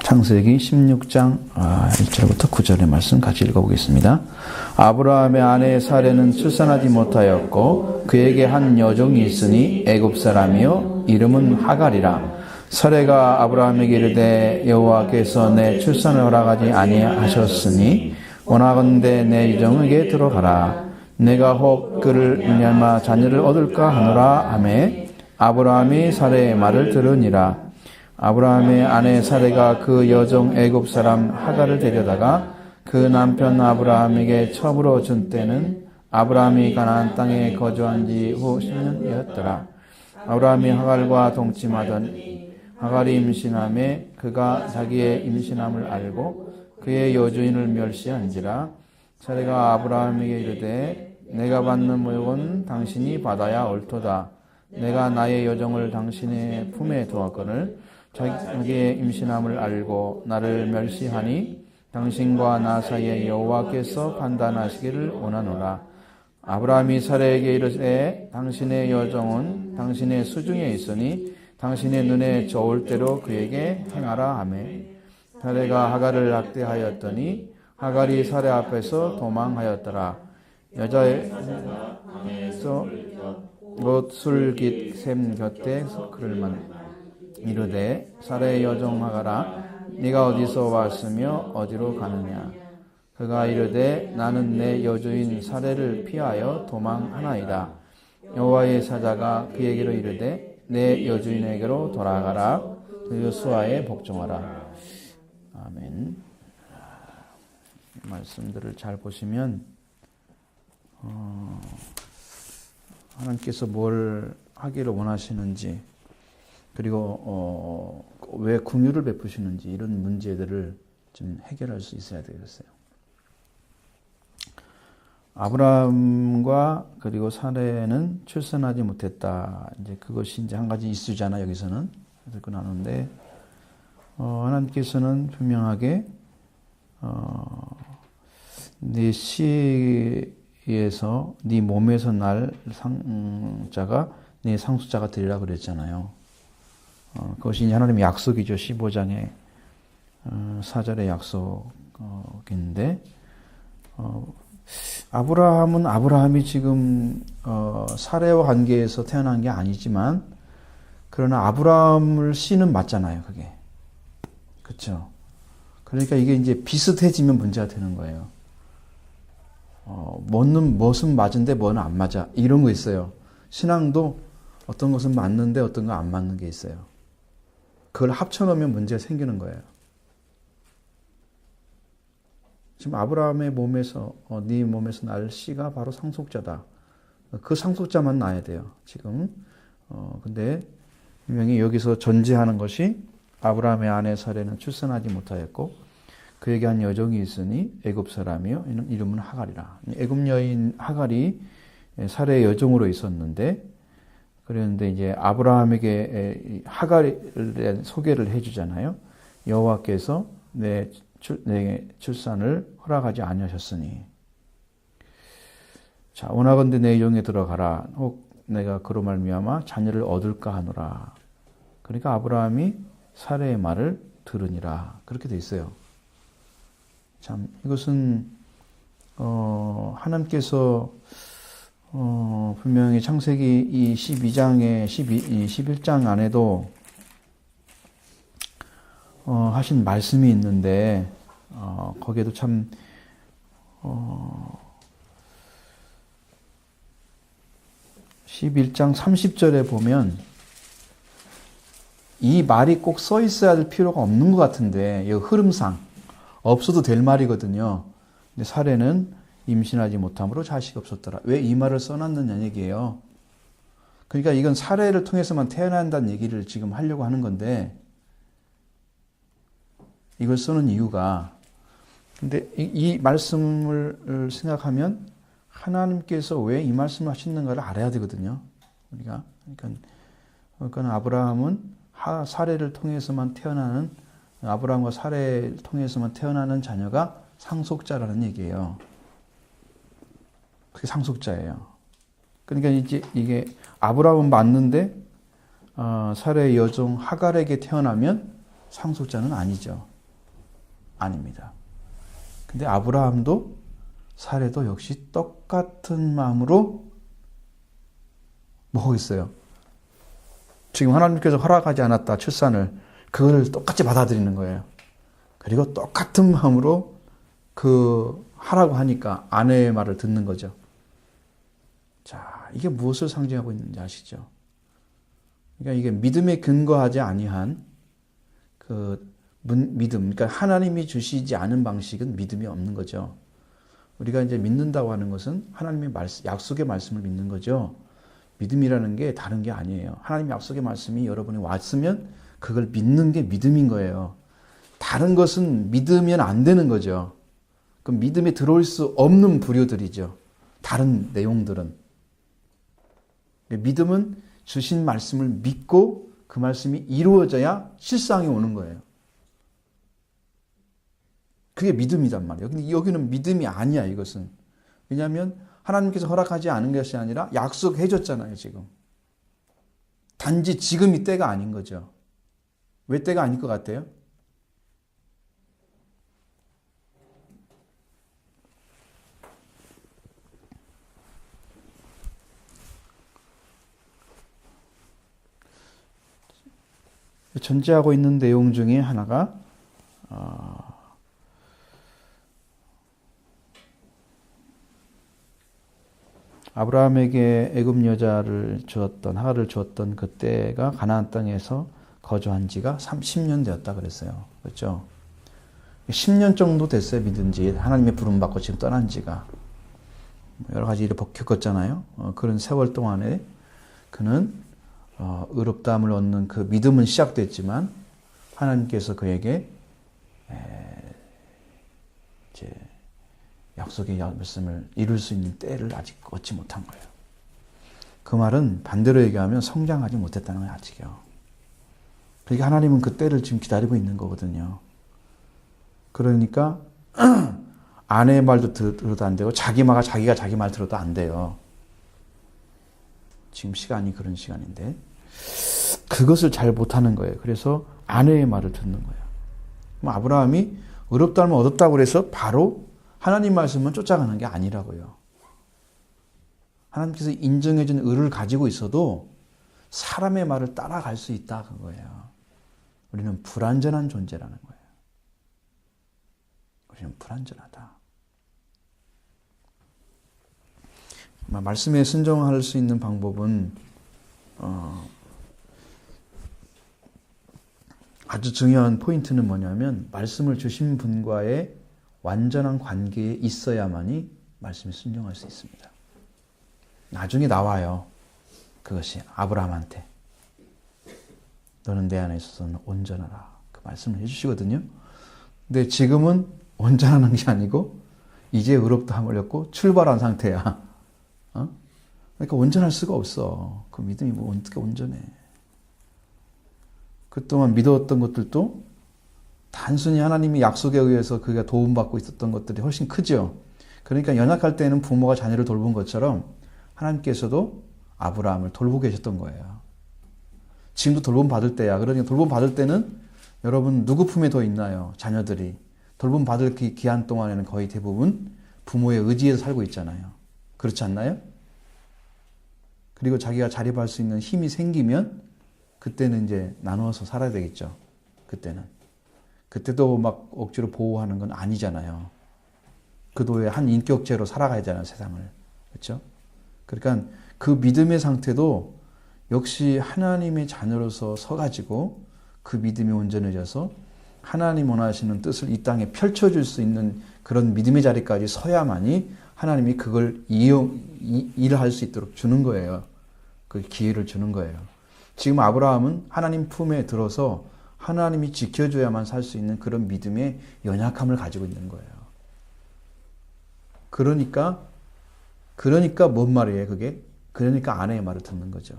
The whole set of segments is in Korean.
창세기 16장 1절부터 9절의 말씀 같이 읽어보겠습니다. 아브라함의 아내 사레는 출산하지 못하였고 그에게 한 여종이 있으니 애굽 사람이요 이름은 하갈이라. 사레가 아브라함에게 이르되 여호와께서 내 출산을 허락하지 아니하셨으니 원하건대 내 여종에게 들어가라. 내가 혹 그를 말미암아 자녀를 얻을까 하노라 하매 아브라함이 사레의 말을 들으니라. 아브라함의 아내 사레가 그 여종 애굽 사람 하갈을 데려다가 그 남편 아브라함에게 첩으로 준 때는 아브라함이 가나안 땅에 거주한 지 후 10년이었더라. 아브라함이 하갈과 동침하더니 하갈이 임신함에 그가 자기의 임신함을 알고 그의 여주인을 멸시한지라. 사레가 아브라함에게 이르되 내가 받는 모욕은 당신이 받아야 옳도다. 내가 나의 여종을 당신의 품에 두었거늘 자기의 임신함을 알고 나를 멸시하니 당신과 나 사이에 여호와께서 판단하시기를 원하노라. 아브라함이 사레에게 이르되 당신의 여종은 당신의 수중에 있으니 당신의 눈에 좋을 대로 그에게 행하라 하매 사레가 하갈을 학대하였더니 하갈이 사레 앞에서 도망하였더라. 여자에서 롯술깃 샘 곁에 그를 만 이르되 사레의 여종 하갈아 네가 어디서 왔으며 어디로 가느냐. 그가 이르되 나는 내 여주인 사레를 피하여 도망하나이다. 여호와의 사자가 그에게로 이르되 내 여주인에게로 돌아가라. 그 수하에 복종하라. 아멘. 말씀들을 잘 보시면 하나님께서 뭘 하기를 원하시는지 그리고 왜 긍휼을 베푸시는지 이런 문제들을 좀 해결할 수 있어야 되겠어요. 아브라함과 그리고 사레는 출산하지 못했다. 이제 그것이 이제 한 가지 이슈잖아 여기서는 듣고 나누는데 하나님께서는 분명하게 네 씨에서 네 몸에서 날 상자가 네 상속자가 되리라 그랬잖아요. 그것이 이제 하나님의 약속이죠. 15장의 4절의 약속인데 아브라함이 지금 사레와 관계에서 태어난 게 아니지만 그러나 아브라함을 씨는 맞잖아요. 그게 그렇죠. 그러니까 이게 이제 비슷해지면 문제가 되는 거예요. 무엇은 맞은데 뭐는 안 맞아 이런 거 있어요. 신앙도 어떤 것은 맞는데 어떤 건 안 맞는 게 있어요. 그걸 합쳐놓으면 문제가 생기는 거예요. 지금 아브라함의 몸에서 네 몸에서 날 씨가 바로 상속자다. 그 상속자만 나야 돼요. 지금 근데 분명히 여기서 전제하는 것이 아브라함의 아내 사레는 출산하지 못하였고 그에게 한 여종이 있으니 애굽 사람이요 이름은 하갈이라. 애굽 여인 하갈이 사레의 여종으로 있었는데 그런데 이제 아브라함에게 하갈을 소개를 해주잖아요. 여호와께서 내 출산을 허락하지 아니하셨으니 자 원하건대 내 영에 들어가라. 혹 내가 그로 말미암아 자녀를 얻을까 하노라. 그러니까 아브라함이 사레의 말을 들으니라. 그렇게 돼 있어요. 참 이것은 하나님께서 분명히 창세기 이 12장에 11장 안에도 하신 말씀이 있는데 거기에도 참 11장 30절에 보면 이 말이 꼭 써 있어야 될 필요가 없는 것 같은데 이 흐름상 없어도 될 말이거든요. 근데 사레는 임신하지 못함으로 자식이 없었더라. 왜 이 말을 써놨느냐 얘기예요. 그러니까 이건 사례를 통해서만 태어난다는 얘기를 지금 하려고 하는 건데 이걸 쓰는 이유가 근데 이 말씀을 생각하면 하나님께서 왜 이 말씀을 하시는가를 알아야 되거든요. 그러니까 아브라함은 사례를 통해서만 태어나는 아브라함과 사례를 통해서만 태어나는 자녀가 상속자라는 얘기예요. 그게 상속자예요. 그러니까 이제 이게 아브라함은 맞는데 사레의 여종 하갈에게 태어나면 상속자는 아니죠. 아닙니다. 근데 아브라함도 사례도 역시 똑같은 마음으로 뭐 하고 있어요? 지금 하나님께서 허락하지 않았다 출산을 그걸 똑같이 받아들이는 거예요. 그리고 똑같은 마음으로 하라고 하니까 아내의 말을 듣는 거죠. 자, 이게 무엇을 상징하고 있는지 아시죠? 그러니까 이게 믿음에 근거하지 아니한 믿음, 그러니까 하나님이 주시지 않은 방식은 믿음이 없는 거죠. 우리가 이제 믿는다고 하는 것은 하나님의 약속의 말씀을 믿는 거죠. 믿음이라는 게 다른 게 아니에요. 하나님의 약속의 말씀이 여러분이 왔으면 그걸 믿는 게 믿음인 거예요. 다른 것은 믿으면 안 되는 거죠. 그럼 믿음에 들어올 수 없는 부류들이죠. 다른 내용들은. 믿음은 주신 말씀을 믿고 그 말씀이 이루어져야 실상이 오는 거예요. 그게 믿음이란 말이에요. 근데 여기는 믿음이 아니야, 이것은. 왜냐하면 하나님께서 허락하지 않은 것이 아니라 약속해 줬잖아요, 지금. 단지 지금이 때가 아닌 거죠. 왜 때가 아닐 것 같아요? 존재하고 있는 내용 중에 하나가 아브라함에게 애굽 여자를 주었던 하가를 주었던 그때가 가나안 땅에서 거주한 지가 30년 되었다 그랬어요. 그렇죠? 10년 정도 됐어요. 믿은지 하나님의 부름 받고 지금 떠난 지가 여러 가지 일을 겪었잖아요. 그런 세월 동안에 그는 의롭다함을 얻는 그 믿음은 시작됐지만 하나님께서 그에게 이제 약속의 말씀을 이룰 수 있는 때를 아직 얻지 못한 거예요. 그 말은 반대로 얘기하면 성장하지 못했다는 거예요. 아직요. 그러니까 하나님은 그 때를 지금 기다리고 있는 거거든요. 그러니까 아내의 말도 들어도 안 되고 자기가 자기 말 들어도 안 돼요. 지금 시간이 그런 시간인데 그것을 잘 못하는 거예요. 그래서 아내의 말을 듣는 거예요. 그럼 아브라함이 의롭다면 얻었다고 그래서 바로 하나님 말씀만 쫓아가는 게 아니라고요. 하나님께서 인정해 준 의를 가지고 있어도 사람의 말을 따라갈 수 있다 그거예요. 우리는 불완전한 존재라는 거예요. 우리는 불완전하다. 말씀에 순종할 수 있는 방법은 아주 중요한 포인트는 뭐냐면 말씀을 주신 분과의 완전한 관계에 있어야만이 말씀에 순종할 수 있습니다. 나중에 나와요. 그것이 아브라함한테 너는 내 안에 있어서는 온전하라. 그 말씀을 해주시거든요. 근데 지금은 온전한 게 아니고 이제 의롭다함을 얻고 출발한 상태야. 그러니까 온전할 수가 없어. 그 믿음이 뭐 어떻게 온전해. 그동안 믿어왔던 것들도 단순히 하나님의 약속에 의해서 그가 도움받고 있었던 것들이 훨씬 크죠. 그러니까 연약할 때는 부모가 자녀를 돌본 것처럼 하나님께서도 아브라함을 돌보고 계셨던 거예요. 지금도 돌봄 받을 때야. 그러니까 돌봄 받을 때는 여러분 누구 품에 더 있나요? 자녀들이. 돌봄 받을 기한 동안에는 거의 대부분 부모의 의지에서 살고 있잖아요. 그렇지 않나요? 그리고 자기가 자립할 수 있는 힘이 생기면 그때는 이제 나누어서 살아야 되겠죠. 그때도 막 억지로 보호하는 건 아니잖아요. 그도의 한 인격체로 살아가야 되잖아요, 세상을. 그렇죠? 그러니까 그 믿음의 상태도 역시 하나님의 자녀로서 서가지고 그 믿음이 온전해져서 하나님 원하시는 뜻을 이 땅에 펼쳐줄 수 있는 그런 믿음의 자리까지 서야만이 하나님이 그걸 일을 할 수 있도록 주는 거예요. 그 기회를 주는 거예요. 지금 아브라함은 하나님 품에 들어서 하나님이 지켜줘야만 살 수 있는 그런 믿음의 연약함을 가지고 있는 거예요. 그러니까 뭔 말이에요, 그게? 그러니까 아내의 말을 듣는 거죠.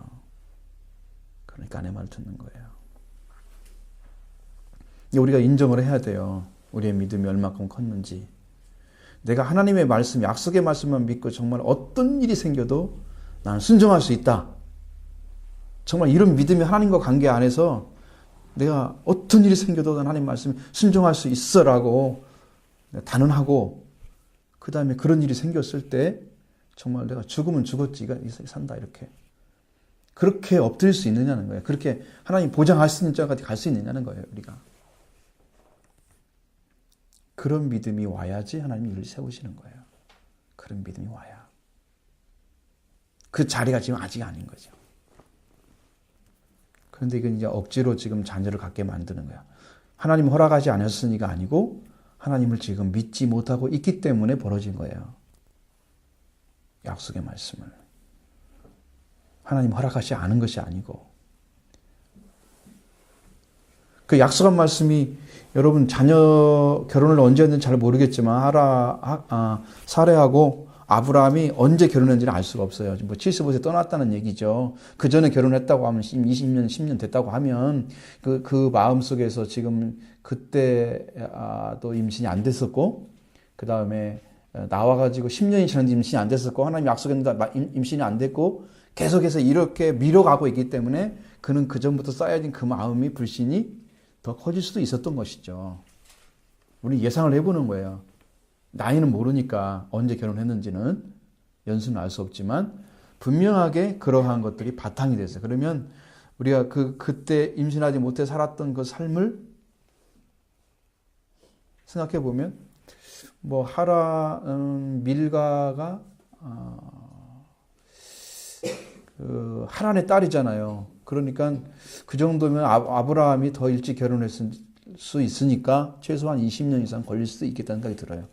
그러니까 아내의 말을 듣는 거예요. 우리가 인정을 해야 돼요. 우리의 믿음이 얼마큼 컸는지. 내가 하나님의 말씀, 약속의 말씀만 믿고 정말 어떤 일이 생겨도 나는 순종할 수 있다. 정말 이런 믿음이 하나님과 관계 안에서 내가 어떤 일이 생겨도 하나님 말씀에 순종할 수 있어라고 단언하고 그 다음에 그런 일이 생겼을 때 정말 내가 죽으면 죽었지 이거 산다 이렇게 그렇게 엎드릴 수 있느냐는 거예요. 그렇게 하나님 보장할 수 있는 자까지 갈 수 있느냐는 거예요. 우리가 그런 믿음이 와야지 하나님이 일을 세우시는 거예요. 그런 믿음이 와야 그 자리가 지금 아직 아닌 거죠. 그런데 이건 이제 억지로 지금 자녀를 갖게 만드는 거야. 하나님 허락하지 않았으니까 아니고 하나님을 지금 믿지 못하고 있기 때문에 벌어진 거예요. 약속의 말씀을. 하나님 허락하지 않은 것이 아니고. 그 약속한 말씀이 여러분 자녀 결혼을 언제 했는지 잘 모르겠지만 사레하고 아브라함이 언제 결혼했는지는 알 수가 없어요. 뭐 75세 떠났다는 얘기죠. 그 전에 결혼했다고 하면 20년, 10년 됐다고 하면 그 마음 속에서 지금 그때 또 임신이 안 됐었고 그 다음에 나와가지고 10년이 지났는데 임신이 안 됐었고 하나님 약속했는데 임신이 안 됐고 계속해서 이렇게 밀어가고 있기 때문에 그는 그 전부터 쌓여진 그 마음이 불신이 더 커질 수도 있었던 것이죠. 우리 예상을 해보는 거예요. 나이는 모르니까 언제 결혼했는지는 연수는 알 수 없지만 분명하게 그러한 것들이 바탕이 됐어요. 그러면 우리가 그때 임신하지 못해 살았던 그 삶을 생각해 보면 뭐 밀가가 하란의 딸이잖아요. 그러니까 그 정도면 아브라함이 더 일찍 결혼했을 수 있으니까 최소한 20년 이상 걸릴 수도 있겠다는 생각이 들어요.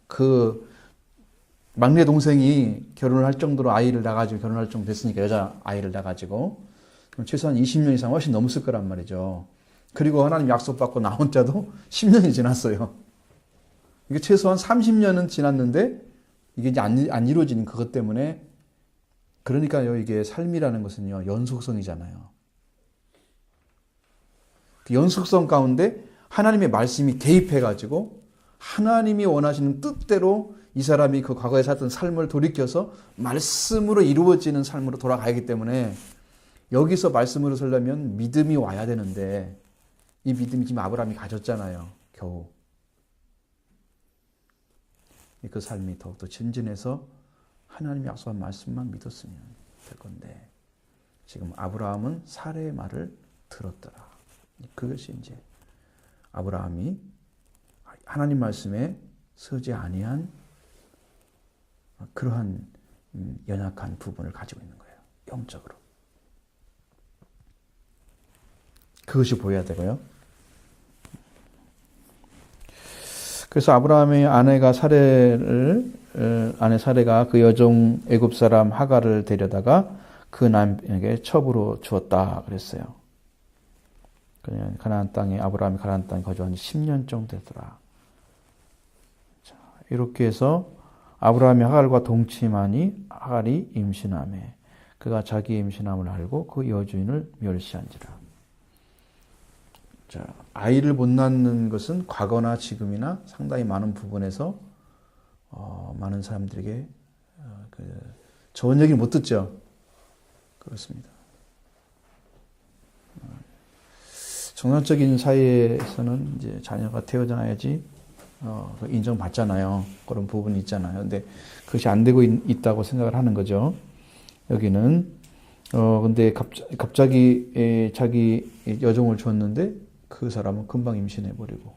그 막내 동생이 결혼을 할 정도로 아이를 낳아가지고 결혼할 정도 됐으니까 여자 아이를 낳아가지고 그럼 최소한 20년 이상 훨씬 넘었을 거란 말이죠. 그리고 하나님 약속받고 나온 자도 10년이 지났어요. 이게 최소한 30년은 지났는데 이게 이제 안 이루어지는 그것 때문에 그러니까요 이게 삶이라는 것은요 연속성이잖아요. 그 연속성 가운데 하나님의 말씀이 대입해가지고 하나님이 원하시는 뜻대로 이 사람이 그 과거에 살던 삶을 돌이켜서 말씀으로 이루어지는 삶으로 돌아가기 때문에 여기서 말씀으로 서려면 믿음이 와야 되는데 이 믿음이 지금 아브라함이 가졌잖아요. 겨우. 그 삶이 더욱더 진진해서 하나님이 약속한 말씀만 믿었으면 될 건데 지금 아브라함은 사레의 말을 들었더라. 그것이 이제 아브라함이 하나님 말씀에 서지 아니한 그러한 연약한 부분을 가지고 있는 거예요. 영적으로. 그것이 보여야 되고요. 그래서 아브라함의 아내 사레가 그 여종 애굽 사람 하갈을 데려다가 그 남에게 첩으로 주었다 그랬어요. 그냥 아브라함이 가나안 땅에 거주한 지 10년 정도 되더라. 자, 이렇게 해서 아브라함이 하갈과 동침하니 하갈이 임신하매 그가 자기의 임신함을 알고 그 여주인을 멸시한지라. 자, 아이를 못 낳는 것은 과거나 지금이나 상당히 많은 부분에서 많은 사람들에게 좋은 얘기를 못 듣죠. 그렇습니다. 정상적인 사회에서는 이제 자녀가 태어나야지 인정받잖아요. 그런 부분이 있잖아요. 근데 그것이 안 되고 있다고 생각을 하는 거죠. 여기는 근데 갑자기 자기 여종을 줬는데 그 사람은 금방 임신해버리고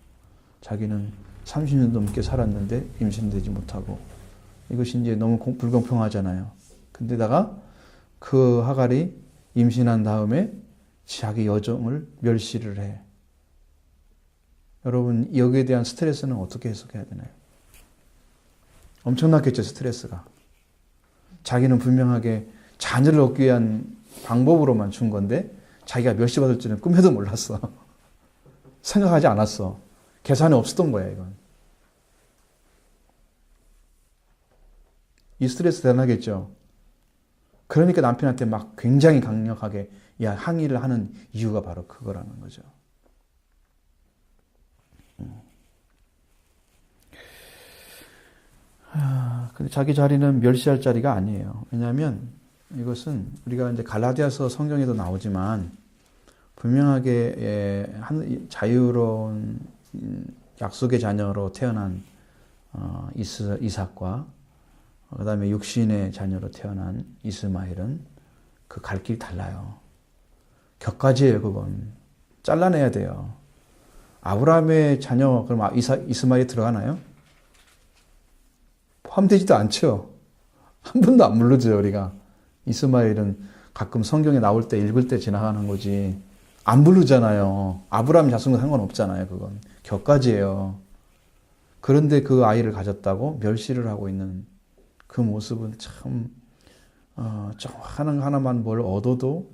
자기는 30년 넘게 살았는데 임신되지 못하고 이것이 이제 너무 불공평하잖아요. 근데다가 그 하갈이 임신한 다음에 자기 여종을 멸시를 해. 여러분 여기에 대한 스트레스는 어떻게 해석해야 되나요? 엄청났겠죠, 스트레스가. 자기는 분명하게 자녀를 얻기 위한 방법으로만 준 건데 자기가 멸시받을 줄은 꿈에도 몰랐어. 생각하지 않았어. 계산이 없었던 거야, 이건. 이 스트레스 대단하겠죠. 그러니까 남편한테 막 굉장히 강력하게 항의를 하는 이유가 바로 그거라는 거죠. 근데 자기 자리는 멸시할 자리가 아니에요. 왜냐하면 이것은 우리가 이제 갈라디아서 성경에도 나오지만 분명하게 자유로운 약속의 자녀로 태어난 이삭과 그 다음에 육신의 자녀로 태어난 이스마엘은 그 갈 길이 달라요. 격가지예요. 그건 잘라내야 돼요. 아브라함의 자녀 그럼 이스마엘이 들어가나요? 포함되지도 않죠. 한 번도 안 부르죠. 우리가 이스마엘은 가끔 성경에 나올 때 읽을 때 지나가는 거지 안 부르잖아요. 아브라함 자손과 상관없잖아요. 그건 격가지예요. 그런데 그 아이를 가졌다고 멸시를 하고 있는 그 모습은 참 좀 하나만 뭘 얻어도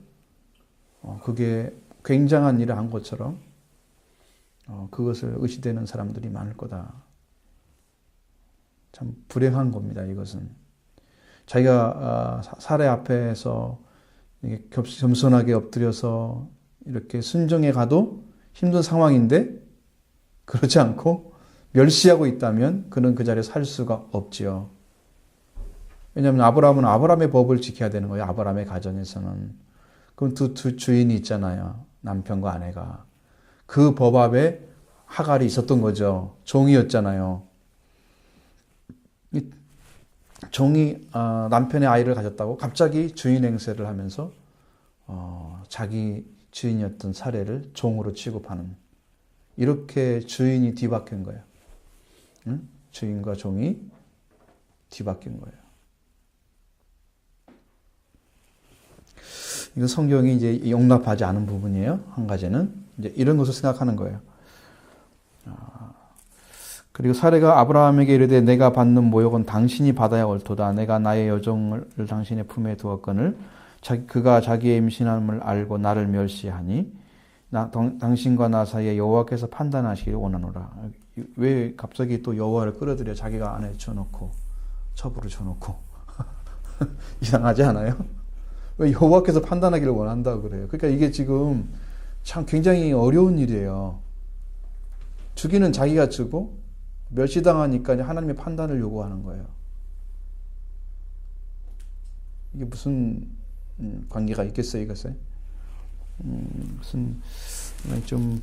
그게 굉장한 일을 한 것처럼 그것을 의시되는 사람들이 많을 거다. 참 불행한 겁니다. 이것은 자기가 사례 앞에서 겸손하게 엎드려서 이렇게 순종해 가도 힘든 상황인데 그렇지 않고 멸시하고 있다면 그는 그 자리에 살 수가 없지요. 왜냐하면 아브라함은 아브라함의 법을 지켜야 되는 거예요. 아브라함의 가정에서는. 그럼 두 주인이 있잖아요. 남편과 아내가. 그 법 앞에 하갈이 있었던 거죠. 종이었잖아요. 종이 남편의 아이를 가졌다고 갑자기 주인 행세를 하면서 자기 주인이었던 사례를 종으로 취급하는 이렇게 주인이 뒤바뀐 거예요. 응? 주인과 종이 뒤바뀐 거예요. 이건 성경이 이제 용납하지 않은 부분이에요. 한 가지는 이제 이런 것을 생각하는 거예요. 그리고 사례가 아브라함에게 이르되 내가 받는 모욕은 당신이 받아야 옳도다. 내가 나의 여종을 당신의 품에 두었거늘 그가 자기의 임신함을 알고 나를 멸시하니 당신과 나 사이에 여호와께서 판단하시기를 원하노라. 왜 갑자기 또 여호와를 끌어들여 자기가 안에 쳐놓고 첩으로 쳐놓고 이상하지 않아요? 왜 여호와께서 판단하기를 원한다고 그래요? 그러니까 이게 지금 참 굉장히 어려운 일이에요. 주기는 자기가 주고 멸시당하니까 하나님의 판단을 요구하는 거예요. 이게 무슨 관계가 있겠어요, 이것에? 무슨 좀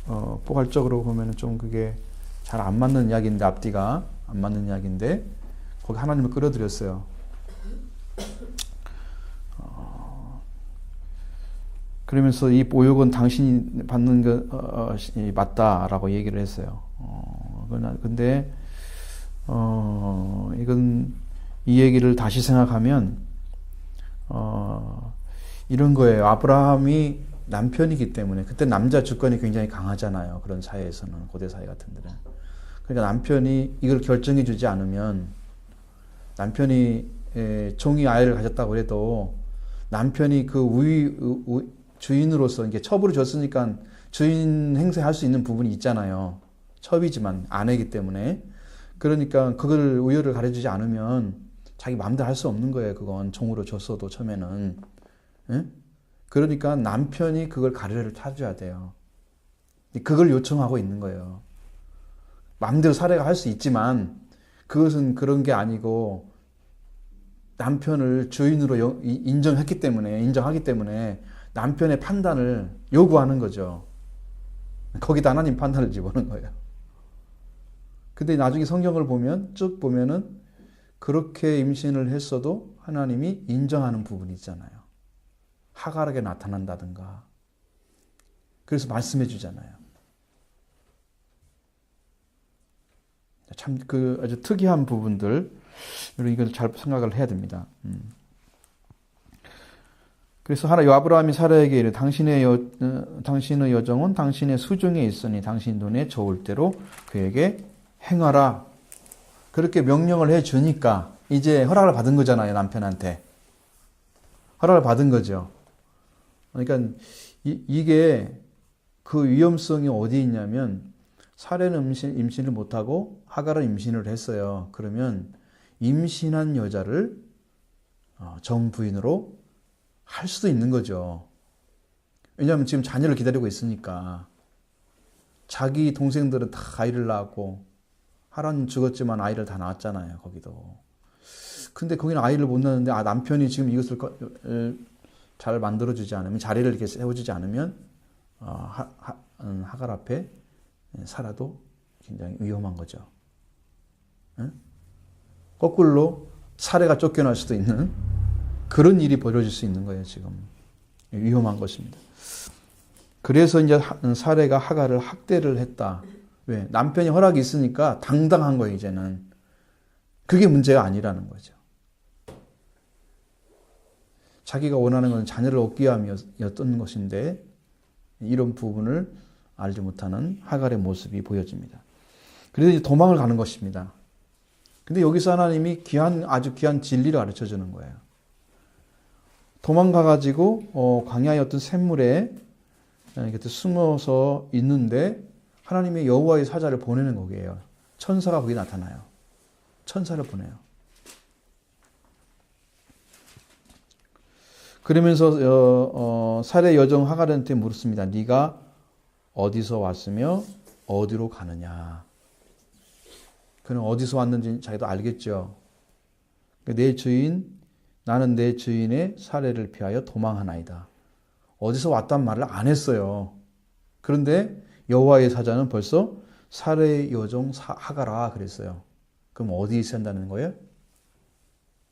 포괄적으로 보면은 좀 그게 잘 안 맞는 이야기인데 앞뒤가 안 맞는 이야기인데 거기 하나님을 끌어들였어요. 그러면서 이 모욕은 당신이 받는 것이 맞다라고 얘기를 했어요. 근데 이건 이 얘기를 다시 생각하면 이런 거예요. 아브라함이 남편이기 때문에 그때 남자 주권이 굉장히 강하잖아요. 그런 사회에서는 고대 사회 같은 데는. 그러니까 남편이 이걸 결정해 주지 않으면 남편이 종이 아이를 가졌다고 해도 남편이 그 주인으로서 이게 첩으로 줬으니까 주인 행세할 수 있는 부분이 있잖아요. 첩이지만 아내이기 때문에. 그러니까 그걸 우열을 가려주지 않으면 자기 마음대로 할 수 없는 거예요. 그건 종으로 줬어도 처음에는. 예? 그러니까 남편이 그걸 가르를 타줘야 돼요. 그걸 요청하고 있는 거예요. 마음대로 사례가 할 수 있지만 그것은 그런 게 아니고 남편을 주인으로 인정하기 때문에 남편의 판단을 요구하는 거죠. 거기다 하나님 판단을 집어넣는 거예요. 근데 나중에 성경을 보면 쭉 보면은 그렇게 임신을 했어도 하나님이 인정하는 부분이 있잖아요. 하갈에게 나타난다든가. 그래서 말씀해 주잖아요. 참 아주 특이한 부분들 이걸 잘 생각을 해야 됩니다. 그래서 아브라함이 사라에게 이르되 당신의 여종은 당신의 수중에 있으니 당신 눈에 좋을 대로 그에게 행하라. 그렇게 명령을 해 주니까 이제 허락을 받은 거잖아요. 남편한테. 허락을 받은 거죠. 그러니까 이게 그 위험성이 어디 있냐면 사례는 임신을 못하고 하갈은 임신을 했어요. 그러면 임신한 여자를 정부인으로 할 수도 있는 거죠. 왜냐하면 지금 자녀를 기다리고 있으니까. 자기 동생들은 다 아이를 낳았고 하란은 죽었지만 아이를 다 낳았잖아요. 거기도. 근데 거기는 아이를 못 낳는데 남편이 지금 이것을 잘 만들어주지 않으면 자리를 이렇게 세워주지 않으면 하갈 앞에 살아도 굉장히 위험한 거죠. 거꾸로 사례가 쫓겨날 수도 있는 그런 일이 벌어질 수 있는 거예요, 지금. 위험한 것입니다. 그래서 이제 사례가 하갈을 학대를 했다. 왜? 남편이 허락이 있으니까 당당한 거예요, 이제는. 그게 문제가 아니라는 거죠. 자기가 원하는 건 자녀를 얻기 위함이었던 것인데 이런 부분을 알지 못하는 하갈의 모습이 보여집니다. 그래서 이제 도망을 가는 것입니다. 근데 여기서 하나님이 아주 귀한 진리를 가르쳐 주는 거예요. 도망가가지고 광야의 어떤 샘물에 이렇게 숨어서 있는데 하나님의 여호와의 사자를 보내는 거예요. 천사가 거기 나타나요. 천사를 보내요. 그러면서 사례 여종 하갈한테 물었습니다. 네가 어디서 왔으며 어디로 가느냐. 그는 어디서 왔는지 자기도 알겠죠. 나는 내 주인의 사례를 피하여 도망하나이다. 어디서 왔단 말을 안 했어요. 그런데 여호와의 사자는 벌써 사례 여종 하갈아 그랬어요. 그럼 어디 있어야 한다는 거예요?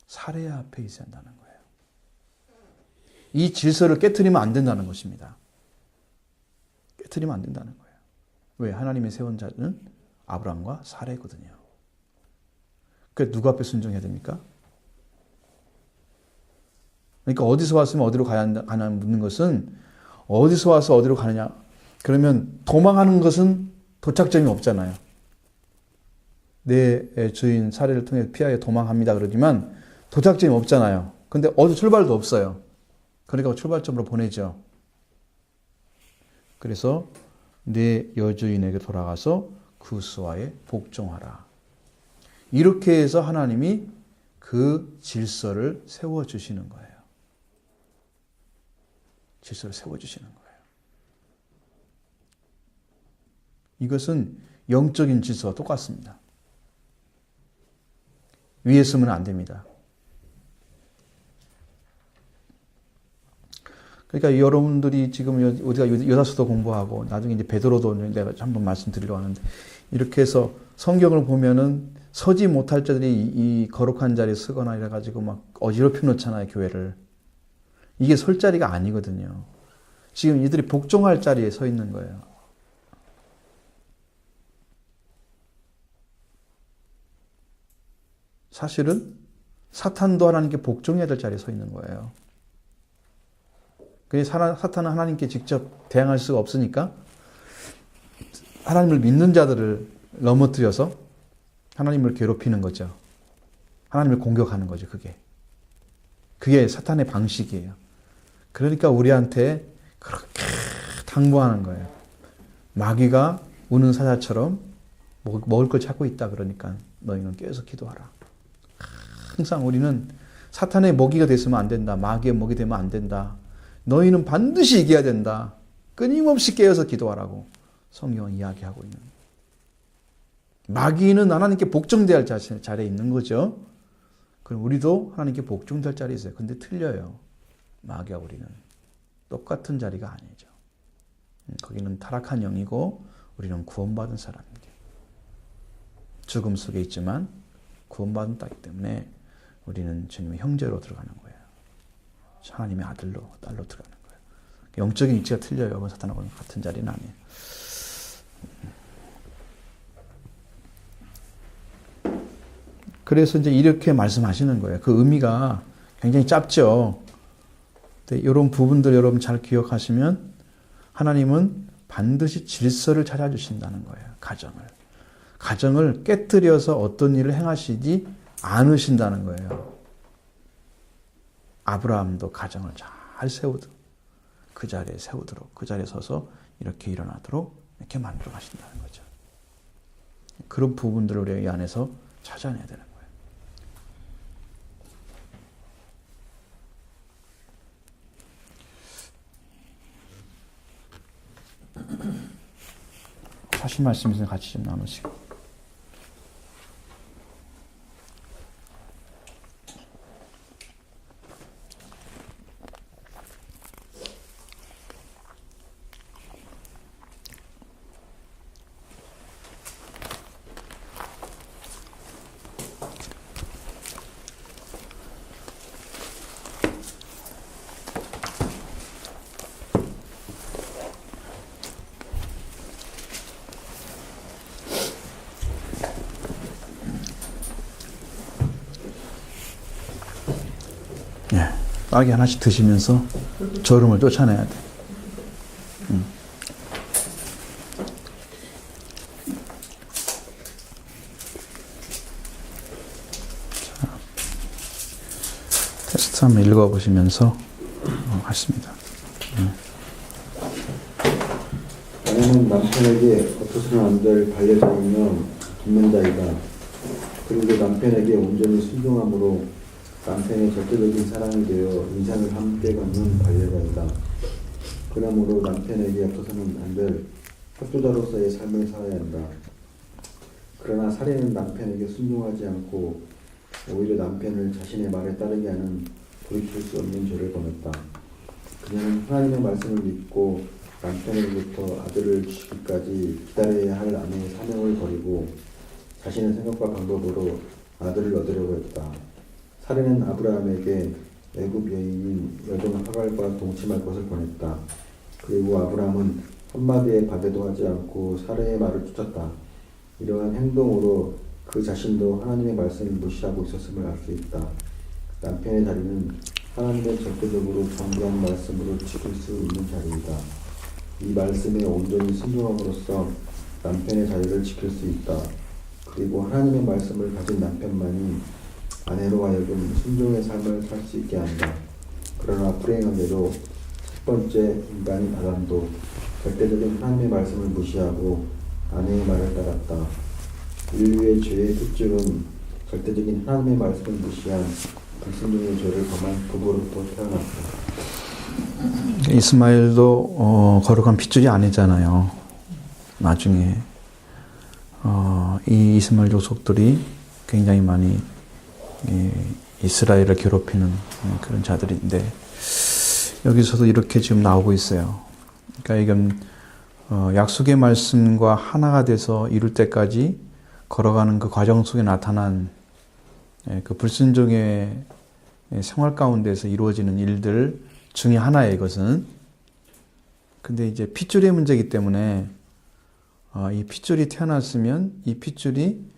사례 앞에 있어야 한다는 거예요. 이 질서를 깨트리면 안 된다는 것입니다. 깨트리면 안 된다는 거예요. 왜? 하나님의 세운 자는 아브라함과 사례거든요. 그래서 누구 앞에 순종해야 됩니까? 그러니까 어디서 왔으면 어디로 가야 하나 묻는 것은 어디서 와서 어디로 가느냐. 그러면 도망하는 것은 도착점이 없잖아요. 내 주인 사례를 통해 피하여 도망합니다. 그러지만 도착점이 없잖아요. 근데 어디 출발도 없어요. 그러니까 출발점으로 보내죠. 그래서 내 여주인에게 돌아가서 그 수하에 복종하라. 이렇게 해서 하나님이 그 질서를 세워주시는 거예요. 질서를 세워주시는 거예요. 이것은 영적인 질서와 똑같습니다. 위에 쓰면 안 됩니다. 그러니까 여러분들이 지금 우리가 요다서도 공부하고 나중에 이제 베드로도 내가 한번 말씀드리려고 하는데 이렇게 해서 성경을 보면은 서지 못할 자들이 이 거룩한 자리에 서거나 이래가지고 막 어지럽혀 놓잖아요, 교회를. 이게 설 자리가 아니거든요. 지금 이들이 복종할 자리에 서 있는 거예요. 사실은 사탄도 하나님께 복종해야 될 자리에 서 있는 거예요. 사탄은 하나님께 직접 대항할 수가 없으니까 하나님을 믿는 자들을 넘어뜨려서 하나님을 괴롭히는 거죠. 하나님을 공격하는 거죠. 그게 사탄의 방식이에요. 그러니까 우리한테 그렇게 당부하는 거예요. 마귀가 우는 사자처럼 먹을 걸 찾고 있다. 그러니까 너희는 깨어서 기도하라. 항상 우리는 사탄의 먹이가 됐으면 안 된다. 마귀의 먹이 되면 안 된다. 너희는 반드시 이겨야 된다. 끊임없이 깨어서 기도하라고 성경은 이야기하고 있는 거예요. 마귀는 하나님께 복종돼야 할 자리에 있는 거죠. 그럼 우리도 하나님께 복종될 자리에 있어요. 근데 틀려요. 마귀와 우리는 똑같은 자리가 아니죠. 거기는 타락한 영이고 우리는 구원받은 사람입니다. 죽음 속에 있지만 구원받은 딸이기 때문에 우리는 주님의 형제로 들어가는 거예요. 하나님의 딸로 들어가는 거예요. 영적인 위치가 틀려요. 사탄하고는 같은 자리는 아니에요. 그래서 이제 이렇게 말씀하시는 거예요. 그 의미가 굉장히 짧죠. 근데 이런 부분들 여러분 잘 기억하시면 하나님은 반드시 질서를 찾아주신다는 거예요. 가정을 깨뜨려서 어떤 일을 행하시지 않으신다는 거예요. 아브라함도 가정을 잘 세우도록 그 자리에 세우도록 그 자리에 서서 이렇게 일어나도록 이렇게 만들어 가신다는 거죠. 그런 부분들을 우리가 이 안에서 찾아내야 되는 거예요. 하신 말씀 있으면 같이 좀 나누시고. 딸기 하나씩 드시면서 졸음을 쫓아내야 돼. 자, 테스트 한번 읽어보시면서 하십니다. 아내는 남편에게 겉으로는 안 될 반려자이며 돕는자이다. 그리고 남편에게 온전히 순종함으로 남편의 절대적인 사랑이 되어 인생을 함께 갖는 반려자이다. 그러므로 남편에게 없어서는 안 될 협조자로서의 삶을 살아야 한다. 그러나 살인은 남편에게 순종하지 않고 오히려 남편을 자신의 말에 따르게 하는 돌이킬 수 없는 죄를 범했다. 그녀는 하나님의 말씀을 믿고 남편으로부터 아들을 주기까지 기다려야 할 아내의 사명을 버리고 자신의 생각과 방법으로 아들을 얻으려고 했다. 살인은 아브라함에게 애굽 여인인 여종 하갈과 동침할 것을 권했다. 그리고 아브라함은 한마디의 반대도 하지 않고 사례의 말을 쫓았다. 이러한 행동으로 그 자신도 하나님의 말씀을 무시하고 있었음을 알 수 있다. 남편의 자리는 하나님의 절대적으로 정교한 말씀으로 지킬 수 있는 자리이다. 이 말씀에 온전히 순종함으로써 남편의 자리를 지킬 수 있다. 그리고 하나님의 말씀을 가진 남편만이 아내로 하여금 순종의 삶을 살 수 있게 한다. 그러나 불행하게도 첫 번째 인간인 아담도 절대적인 하나님의 말씀을 무시하고 아내의 말을 따랐다. 인류의 죄의 끝줄은 절대적인 하나님의 말씀을 무시한 불순종의 죄를 범한 부부로부터 태어났다. 이스마엘도 거룩한 핏줄이 아니잖아요. 나중에 이 이스마엘 족속들이 굉장히 많이 이스라엘을 괴롭히는 그런 자들인데 여기서도 이렇게 지금 나오고 있어요. 그러니까 이건 약속의 말씀과 하나가 돼서 이룰 때까지 걸어가는 그 과정 속에 나타난 그 불순종의 생활 가운데서 이루어지는 일들 중에 하나예요, 이것은. 근데 이제 핏줄의 문제이기 때문에 이 핏줄이 태어났으면 이 핏줄이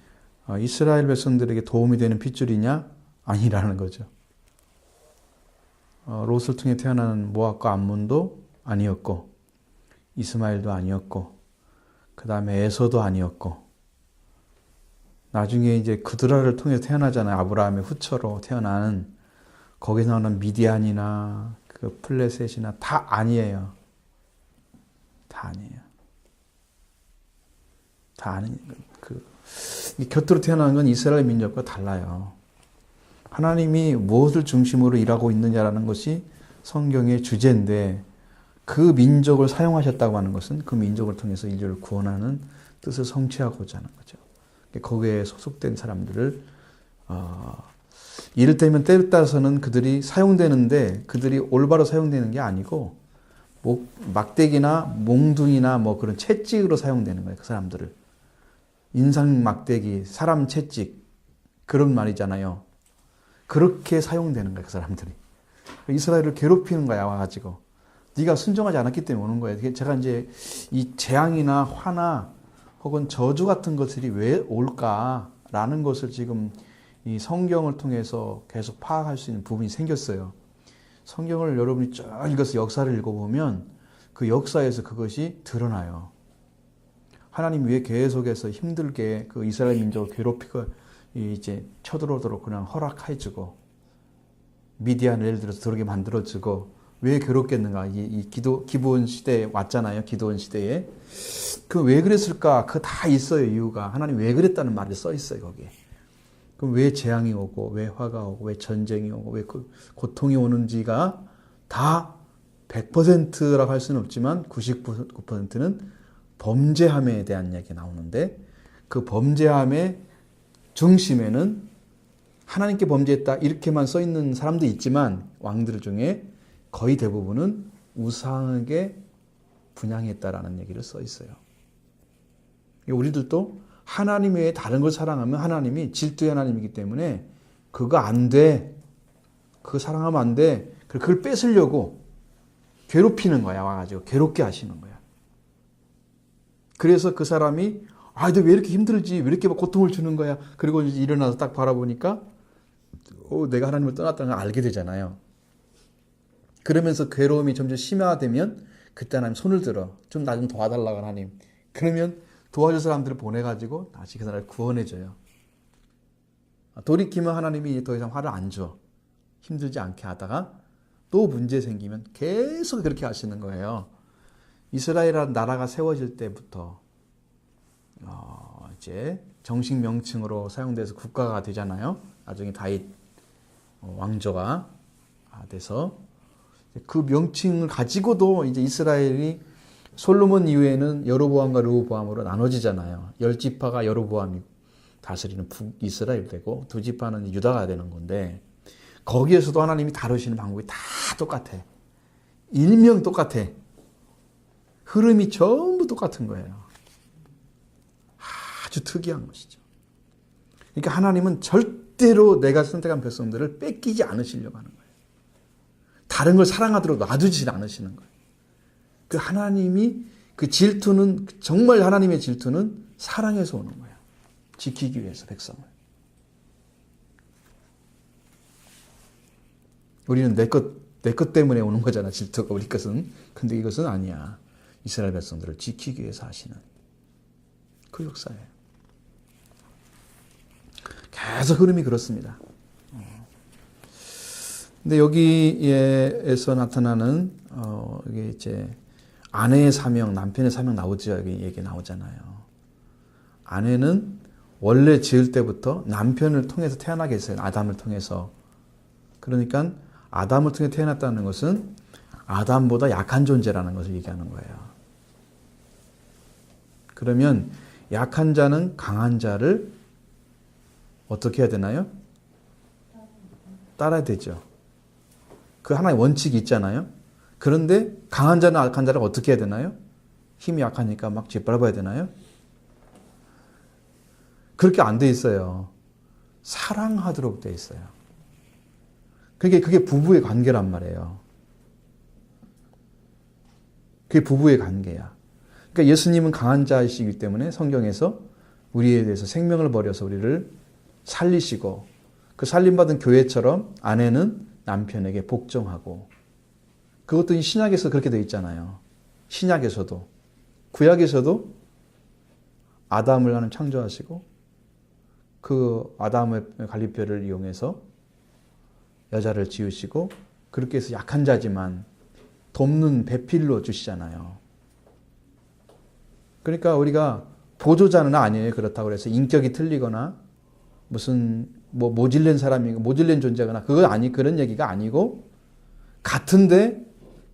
이스라엘 백성들에게 도움이 되는 핏줄이냐? 아니라는 거죠. 롯을 통해 태어나는 모압과 암몬도 아니었고 이스마엘도 아니었고 그 다음에 에서도 아니었고 나중에 이제 그드라를 통해서 태어나잖아요. 아브라함의 후처로 태어나는 거기서 나오는 미디안이나 그 플레셋이나 다 아니에요. 다 아니에요. 다 아니 곁으로 태어난 건 이스라엘 민족과 달라요. 하나님이 무엇을 중심으로 일하고 있느냐라는 것이 성경의 주제인데 그 민족을 사용하셨다고 하는 것은 그 민족을 통해서 인류를 구원하는 뜻을 성취하고자 하는 거죠. 거기에 소속된 사람들을 이를테면 때에 따라서는 그들이 사용되는데 그들이 올바로 사용되는 게 아니고 막대기나 몽둥이나 뭐 그런 채찍으로 사용되는 거예요. 그 사람들을. 인상 막대기, 사람 채찍 그런 말이잖아요. 그렇게 사용되는 거예요. 그 사람들이. 이스라엘을 괴롭히는 거야 와가지고. 네가 순종하지 않았기 때문에 오는 거예요. 제가 이제 이 재앙이나 화나 혹은 저주 같은 것들이 왜 올까라는 것을 지금 이 성경을 통해서 계속 파악할 수 있는 부분이 생겼어요. 성경을 여러분이 쭉 읽어서 역사를 읽어보면 그 역사에서 그것이 드러나요. 하나님이 왜 계속해서 힘들게 그 이스라엘 민족을 괴롭히고 이제 쳐들어오도록 그냥 허락해주고 미디안을 예를 들어서 들어오게 만들어주고 왜 괴롭겠는가? 이 기브온 시대에 왔잖아요. 기드온 시대에. 그 왜 그랬을까? 그 다 있어요. 이유가. 하나님 왜 그랬다는 말이 써 있어요. 거기에. 그럼 왜 재앙이 오고 왜 화가 오고 왜 전쟁이 오고 왜 고통이 오는지가 다 100%라고 할 수는 없지만 99%는 범죄함에 대한 이야기가 나오는데 그 범죄함의 중심에는 하나님께 범죄했다 이렇게만 써 있는 사람도 있지만 왕들 중에 거의 대부분은 우상에게 분향했다라는 얘기를 써 있어요. 우리들도 하나님 외에 다른 걸 사랑하면 하나님이 질투의 하나님이기 때문에 그거 안 돼. 그거 사랑하면 안 돼. 그걸 뺏으려고 괴롭히는 거야. 와가지고 괴롭게 하시는 거야. 그래서 그 사람이 너 왜 이렇게 힘들지? 왜 이렇게 고통을 주는 거야? 그리고 이제 일어나서 딱 바라보니까 내가 하나님을 떠났다는 걸 알게 되잖아요. 그러면서 괴로움이 점점 심화되면 그때 하나님 손을 들어. 좀 나 좀 도와달라고 하나님. 그러면 도와줄 사람들을 보내가지고 다시 그 사람을 구원해줘요. 돌이키면 하나님이 더 이상 화를 안 줘. 힘들지 않게 하다가 또 문제 생기면 계속 그렇게 하시는 거예요. 이스라엘이라는 나라가 세워질 때부터 이제 정식 명칭으로 사용돼서 국가가 되잖아요. 나중에 다윗 왕조가 돼서 그 명칭을 가지고도 이제 이스라엘이 솔로몬 이후에는 여로보암과 르호보암으로 나눠지잖아요. 10지파가 여로보암이 다스리는 북이스라엘 되고 2지파는 유다가 되는 건데 거기에서도 하나님이 다루시는 방법이 다 똑같아. 일명 똑같아. 흐름이 전부 똑같은 거예요. 아주 특이한 것이죠. 그러니까 하나님은 절대로 내가 선택한 백성들을 뺏기지 않으시려고 하는 거예요. 다른 걸 사랑하도록 놔두지 않으시는 거예요. 그 하나님이 그 질투는 정말 하나님의 질투는 사랑에서 오는 거예요. 지키기 위해서 백성을. 우리는 내 것 때문에 오는 거잖아, 질투가 우리 것은. 근데 이것은 아니야. 이스라엘 백성들을 지키기 위해서 하시는 그 역사예요. 계속 흐름이 그렇습니다. 근데 여기에서 나타나는 이게 이제 아내의 사명, 남편의 사명 나오죠. 여기 얘기 나오잖아요. 아내는 원래 지을 때부터 남편을 통해서 태어나게 했어요. 아담을 통해서. 그러니까 아담을 통해 태어났다는 것은 아담보다 약한 존재라는 것을 얘기하는 거예요. 그러면 약한 자는 강한 자를 어떻게 해야 되나요? 따라야 되죠. 그 하나의 원칙이 있잖아요. 그런데 강한 자는 약한 자를 어떻게 해야 되나요? 힘이 약하니까 막 짓밟아야 되나요? 그렇게 안 돼 있어요. 사랑하도록 돼 있어요. 그게 부부의 관계란 말이에요. 그게 부부의 관계야. 그러니까 예수님은 강한 자이시기 때문에 성경에서 우리에 대해서 생명을 버려서 우리를 살리시고 그 살림받은 교회처럼 아내는 남편에게 복종하고 그것도 이 신약에서 그렇게 되어 있잖아요. 신약에서도. 구약에서도 아담을 하나님 창조하시고 그 아담의 갈빗뼈를 이용해서 여자를 지으시고 그렇게 해서 약한 자지만 돕는 배필로 주시잖아요. 그러니까 우리가 보조자는 아니에요. 그렇다고 해서 인격이 틀리거나 무슨 모질된 사람이고 모질된 존재거나 그런 얘기가 아니고 같은데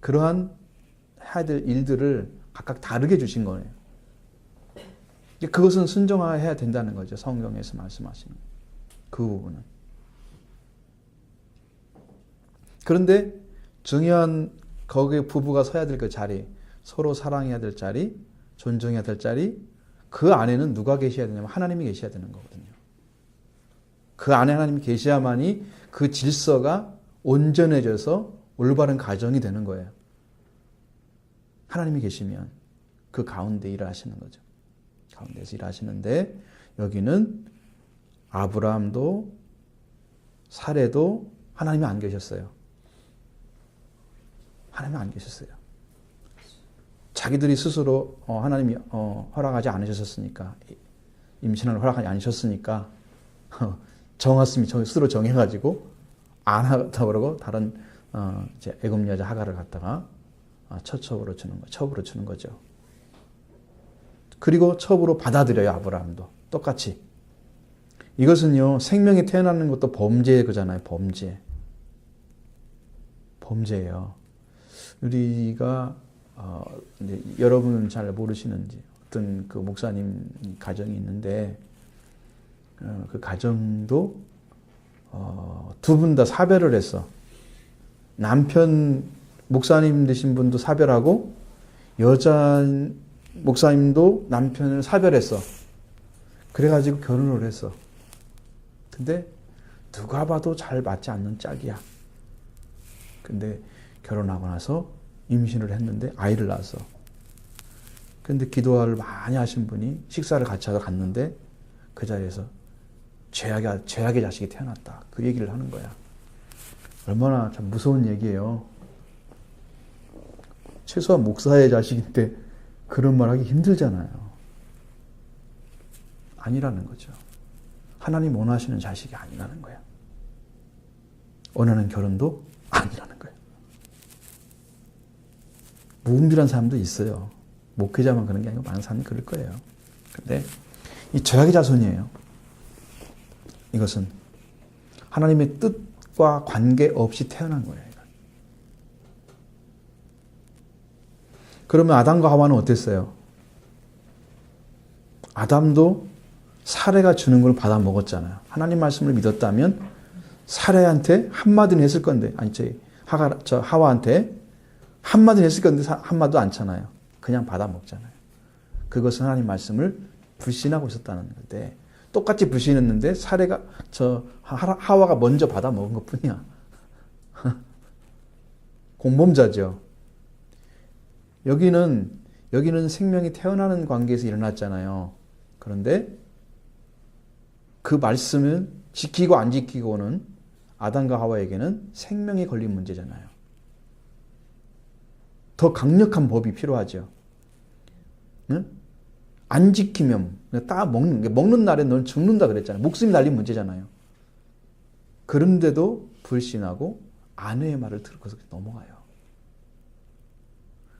그러한 해야 될 일들을 각각 다르게 주신 거예요. 그것은 순종해야 된다는 거죠. 성경에서 말씀하시는 그 부분은. 그런데 중요한 거기에 부부가 서야 될 그 자리, 서로 사랑해야 될 자리, 존중해야 될 자리, 그 안에는 누가 계셔야 되냐면 하나님이 계셔야 되는 거거든요. 그 안에 하나님이 계셔야만이 그 질서가 온전해져서 올바른 가정이 되는 거예요. 하나님이 계시면 그 가운데 일하시는 거죠. 가운데서 일하시는데 여기는 아브라함도 사레도 하나님이 안 계셨어요. 하나님이 안 계셨어요. 자기들이 스스로 하나님이 허락하지 않으셨으니까 임신을 허락하지 않으셨으니까 정했으면 스스로 정해가지고 안 하겠다고 그러고 다른 이제 애굽 여자 하가를 갖다가 첩으로 주는 거죠. 그리고 첩으로 받아들여요. 아브라함도 똑같이. 이것은요 생명이 태어나는 것도 범죄의 거잖아요. 범죄예요. 우리가 여러분은 잘 모르시는지 어떤 그 목사님 가정이 있는데 그 가정도 두 분 다 사별을 했어. 남편 목사님 되신 분도 사별하고 여자 목사님도 남편을 사별했어. 그래가지고 결혼을 했어. 근데 누가 봐도 잘 맞지 않는 짝이야. 근데 결혼하고 나서 임신을 했는데 아이를 낳았어. 근데 기도를 많이 하신 분이 식사를 같이 하러 갔는데 그 자리에서 죄악의 자식이 태어났다. 그 얘기를 하는 거야. 얼마나 참 무서운 얘기예요. 최소한 목사의 자식인데 그런 말 하기 힘들잖아요. 아니라는 거죠. 하나님 원하시는 자식이 아니라는 거예요. 원하는 결혼도 아니라는 거예요. 무분별한 사람도 있어요. 목회자만 그런 게 아니고 많은 사람이 그럴 거예요. 근데 이 죄악의 자손이에요. 이것은 하나님의 뜻과 관계없이 태어난 거예요. 그러면 아담과 하와는 어땠어요? 아담도 사례가 주는 걸 받아 먹었잖아요. 하나님 말씀을 믿었다면 사례한테 한마디는 했을 건데, 아니, 하와한테 한마디는 했을 건데 한마디도 않잖아요. 그냥 받아 먹잖아요. 그것은 하나님 말씀을 불신하고 있었다는 건데, 똑같이 불신했는데 사례가 하와가 먼저 받아 먹은 것 뿐이야. 공범자죠. 여기는 생명이 태어나는 관계에서 일어났잖아요. 그런데 그 말씀은 지키고 안 지키고는 아담과 하와에게는 생명이 걸린 문제잖아요. 더 강력한 법이 필요하죠. 응? 안 지키면 먹는 날에 넌 죽는다 그랬잖아요. 목숨이 날린 문제잖아요. 그런데도 불신하고 아내의 말을 들고서 넘어가요.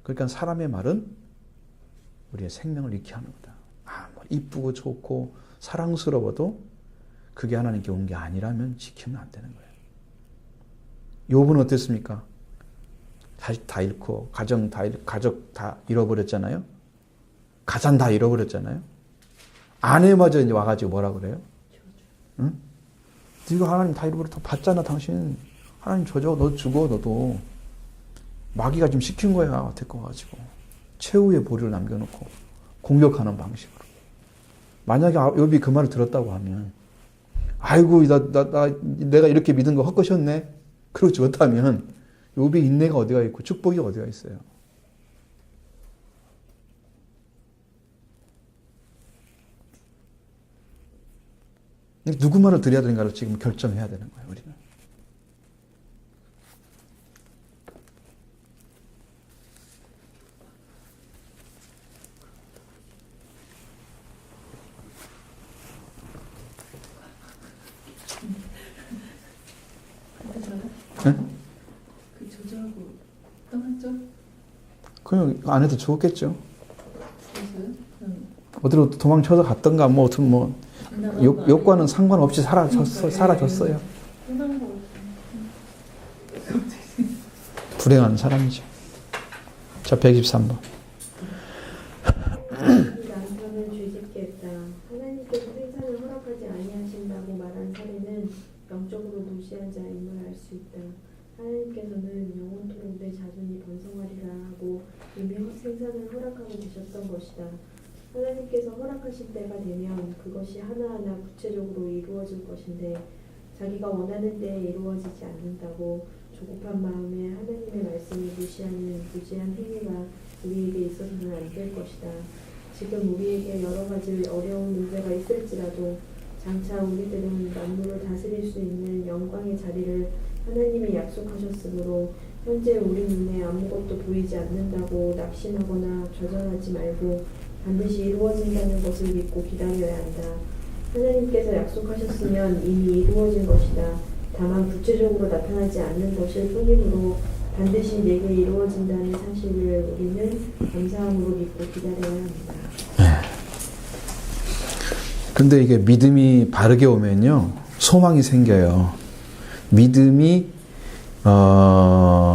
그러니까 사람의 말은 우리의 생명을 잃게 하는 거다. 이쁘고 좋고 사랑스러워도 그게 하나님께 온 게 아니라면 지키면 안 되는 거예요. 욥은 어땠습니까? 자식 다 잃고 가족 다 잃어버렸잖아요. 가산 다 잃어버렸잖아요. 아내마저 이제 와가지고 뭐라 그래요? 응? 네가 하나님 다 잃어버렸다 봤잖아 당신. 하나님 줘줘. 너 죽어 너도. 마귀가 좀 시킨 거야. 데리고 가지고 최후의 보류를 남겨놓고 공격하는 방식으로. 만약에 욥이 그 말을 들었다고 하면 아이고 내가 이렇게 믿은 거 헛것이었네. 그러고 죽었다면 욥의 인내가 어디가 있고 축복이 어디가 있어요. 누구 말을 드려야 되는가를 지금 결정해야 되는 거예요. 우리는. 네? 그 조조하고 떠났죠? 그냥 아내도 죽었겠죠. 그래서요? 어디로 도망쳐서 갔던가 욕과는 상관없이 사라졌어요. 떠난 거 불행한 사람이죠. 자, 123번. 남편은 죄짓게 했다. 하나님께서 생산을 허락하지 아니하신다고 말한 사례는 영적으로 무시한 자임을 알 수 있다. 하나님께서는 영원토록 내 자손이 번성하리라 하고 이미 생산을 허락하고 계셨던 것이다. 하나님께서 허락하실 때가 되면 그것이 하나하나 구체적으로 이루어질 것인데 자기가 원하는 때에 이루어지지 않는다고 조급한 마음에 하나님의 말씀을 무시하는 무지한 행위가 우리에게 있어서는 안 될 것이다. 지금 우리에게 여러 가지 어려운 문제가 있을지라도 장차 우리들은 만물을 다스릴 수 있는 영광의 자리를 하나님이 약속하셨으므로 현재 우리 눈에 아무것도 보이지 않는다고 낙심하거나 좌절하지 말고 반드시 이루어진다는 것을 믿고 기다려야 한다. 하나님께서 약속하셨으면 이미 이루어진 것이다. 다만 구체적으로 나타나지 않는 것일 뿐이므로 반드시 내게 이루어진다는 사실을 우리는 감사함으로 믿고 기다려야 합니다. 근데 이게 믿음이 바르게 오면요, 소망이 생겨요. 믿음이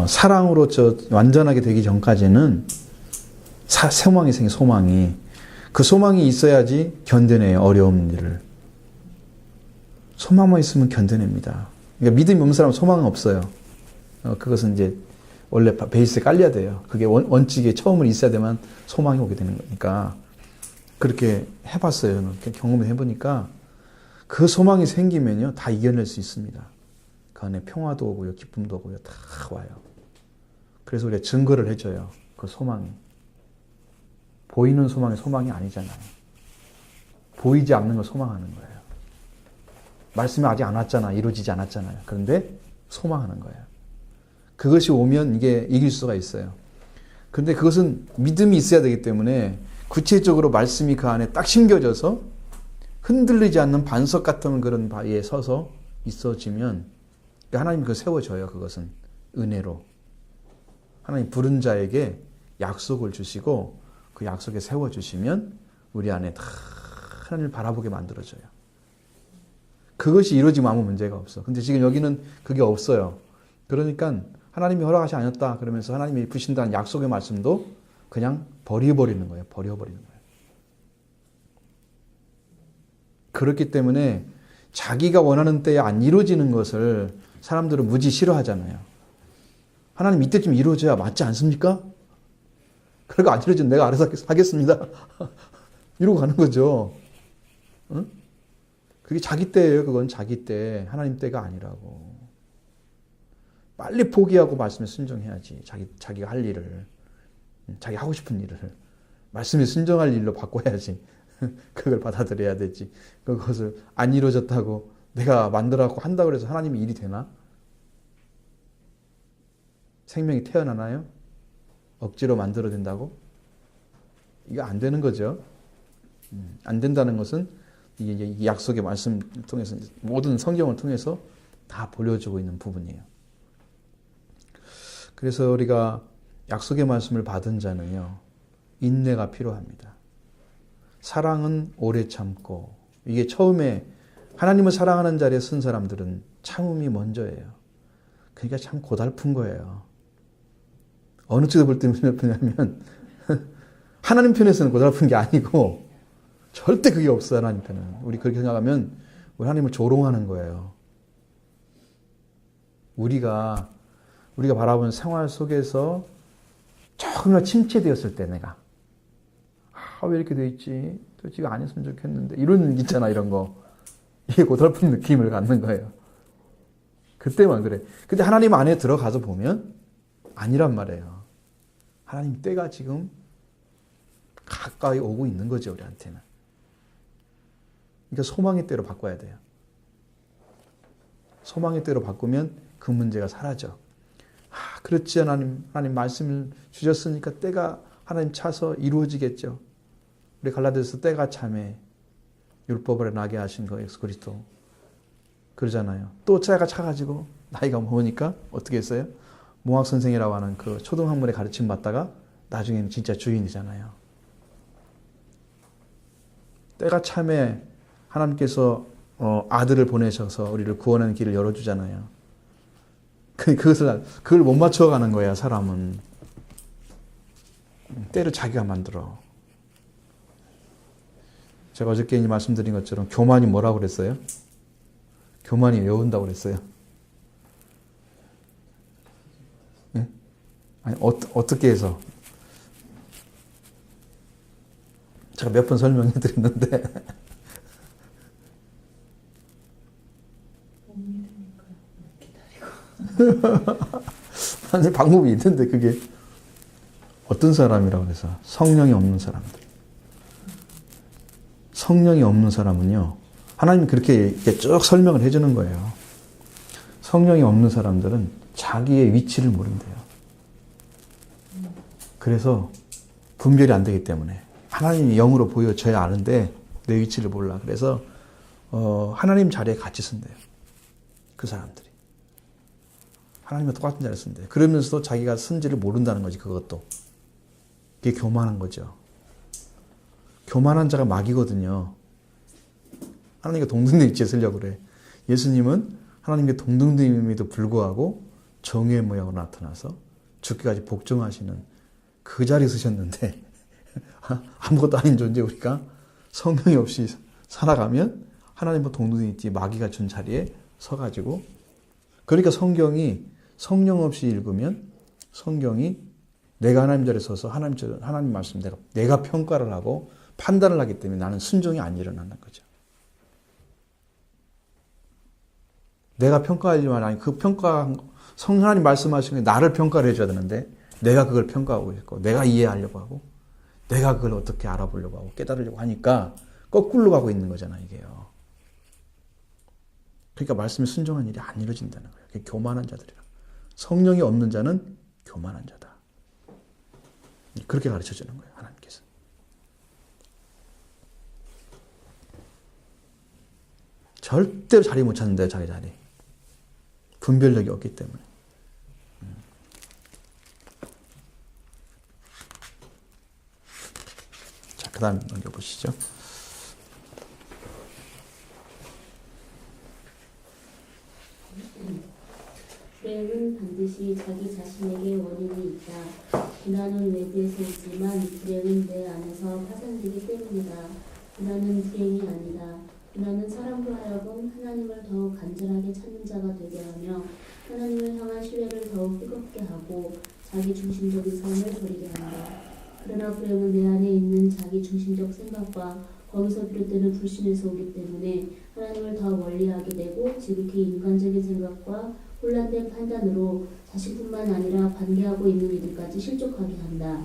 사랑으로 완전하게 되기 전까지는 소망이 생겨. 소망이. 그 소망이 있어야지 견뎌내요. 어려운 일을. 소망만 있으면 견뎌냅니다. 그러니까 믿음이 없는 사람은 소망은 없어요. 그것은 이제 원래 베이스에 깔려야 돼요. 그게 원칙에 처음으로 있어야 되면 소망이 오게 되는 거니까. 그렇게 해봤어요. 경험을 해보니까 그 소망이 생기면요, 다 이겨낼 수 있습니다. 그 안에 평화도 오고요, 기쁨도 오고요, 다 와요. 그래서 우리가 증거를 해줘요. 그 소망이. 보이는 소망이 소망이 아니잖아요. 보이지 않는 걸 소망하는 거예요. 말씀이 아직 안 왔잖아. 이루어지지 않았잖아요. 그런데 소망하는 거예요. 그것이 오면 이게 이길 수가 있어요. 근데 그것은 믿음이 있어야 되기 때문에 구체적으로 말씀이 그 안에 딱 심겨져서 흔들리지 않는 반석 같은 그런 바위에 서서 있어지면 하나님 그거 세워줘요. 그것은 은혜로. 하나님 부른 자에게 약속을 주시고 그 약속에 세워주시면 우리 안에 다 하나님을 바라보게 만들어줘요. 그것이 이루어지면 아무 문제가 없어. 근데 지금 여기는 그게 없어요. 그러니까 하나님이 허락하지 않았다 그러면서 하나님이 부신다는 약속의 말씀도 그냥 버려버리는 거예요. 버려버리는 거예요. 그렇기 때문에 자기가 원하는 때에 안 이루어지는 것을 사람들은 무지 싫어하잖아요. 하나님 이때쯤 이루어져야 맞지 않습니까? 그러니까 안 이루어지면 내가 알아서 하겠습니다. 이러고 가는 거죠. 응? 그게 자기 때예요. 그건 자기 때. 하나님 때가 아니라고. 빨리 포기하고 말씀에 순종해야지. 자기가 할 일을. 자기 하고 싶은 일을. 말씀에 순종할 일로 바꿔야지. 그걸 받아들여야 되지. 그것을 안 이루어졌다고 내가 만들어갖고 한다고 해서 하나님이 일이 되나? 생명이 태어나나요? 억지로 만들어낸다고? 이거 안 되는 거죠. 안 된다는 것은 이 약속의 말씀을 통해서 모든 성경을 통해서 다 보여주고 있는 부분이에요. 그래서 우리가 약속의 말씀을 받은 자는요. 인내가 필요합니다. 사랑은 오래 참고 이게 처음에 하나님을 사랑하는 자리에 쓴 사람들은 참음이 먼저예요. 그러니까 참 고달픈 거예요. 어느 쪽에서 볼 때 무슨 편이냐면 하나님 편에서는 고달픈 게 아니고 절대 그게 없어요. 하나님 편은. 우리 그렇게 생각하면 우리 하나님을 조롱하는 거예요. 우리가 바라보는 생활 속에서 조금이나 침체되었을 때 내가 왜 이렇게 돼 있지? 또 지금 안 했으면 좋겠는데 이런 있잖아. 이런 거. 이게 고달픈 느낌을 갖는 거예요. 그때만 그래. 근데 하나님 안에 들어가서 보면 아니란 말이에요. 하나님 때가 지금 가까이 오고 있는 거죠. 우리한테는. 그러니까 소망의 때로 바꿔야 돼요. 소망의 때로 바꾸면 그 문제가 사라져. 그렇지 하나님 말씀을 주셨으니까 때가 하나님 차서 이루어지겠죠. 우리 갈라디아서 때가 참에 율법을 나게 하신 거 예수 그리스도 그러잖아요. 또 때가 차가지고 나이가 먹으니까 어떻게 했어요? 몽학 선생이라고 하는 그 초등학문에 가르침 받다가 나중에는 진짜 주인이잖아요. 때가 참에 하나님께서 아들을 보내셔서 우리를 구원하는 길을 열어주잖아요. 그걸 못 맞춰가는 거야, 사람은. 때를 자기가 만들어. 제가 어저께 말씀드린 것처럼 교만이 뭐라고 그랬어요? 교만이 외운다고 그랬어요. 네? 아니, 어떻게 해서? 제가 몇 번 설명해 드렸는데. 기다리고. 방법이 있는데 그게 어떤 사람이라고 해서 성령이 없는 사람들. 성령이 없는 사람은요. 하나님이 그렇게 쭉 설명을 해주는 거예요. 성령이 없는 사람들은 자기의 위치를 모른대요. 그래서 분별이 안 되기 때문에 하나님이 영으로 보여줘야 아는데 내 위치를 몰라. 그래서 하나님 자리에 같이 쓴대요. 그 사람들이. 하나님과 똑같은 자리에 쓴대요. 그러면서도 자기가 쓴지를 모른다는 거지. 그것도. 그게 교만한 거죠. 교만한 자가 마귀거든요. 하나님과 동등된 위치에 쓰려고 그래. 예수님은 하나님께 동등됨에도 불구하고 정의의 모양으로 나타나서 죽기까지 복종하시는 그 자리에 쓰셨는데 아무것도 아닌 존재 우리가 성령이 없이 살아가면 하나님과 동등된 위치에 마귀가 준 자리에 서가지고 그러니까 성경이 성령 없이 읽으면 성경이 내가 하나님 자리에 서서 하나님 말씀 내가 평가를 하고 판단을 하기 때문에 나는 순종이 안 일어나는 거죠. 내가 평가하지만 아니 그 평가 하나님 말씀하시는 게 나를 평가를 해줘야 되는데 내가 그걸 평가하고 있고 내가 이해하려고 하고 내가 그걸 어떻게 알아보려고 하고 깨달으려고 하니까 거꾸로 가고 있는 거잖아요. 이게요. 그러니까 말씀에 순종한 일이 안 이루어진다는 거예요. 그게 교만한 자들이라. 성령이 없는 자는 교만한 자다. 그렇게 가르쳐 주는 거예요, 하나님께서. 절대로 자리 못 찾는데, 자기 자리. 분별력이 없기 때문에. 자, 그 다음 넘겨보시죠. 불행은 반드시 자기 자신에게 원인이 있다. 고난은 외부에서 있지만 불행은 내 안에서 파산되기 때문이다. 고난은 불행이 아니다. 고난은 사람으로 하여금 하나님을 더욱 간절하게 찾는 자가 되게 하며 하나님을 향한 신뢰를 더욱 뜨겁게 하고 자기 중심적인 삶을 버리게 한다. 그러나 불행은 내 안에 있는 자기 중심적 생각과 거기서 비롯되는 불신에서 오기 때문에 하나님을 더 멀리하게 되고 지극히 인간적인 생각과 혼란된 판단으로 자신뿐만 아니라 관계하고 있는 이들까지 실족하게 한다.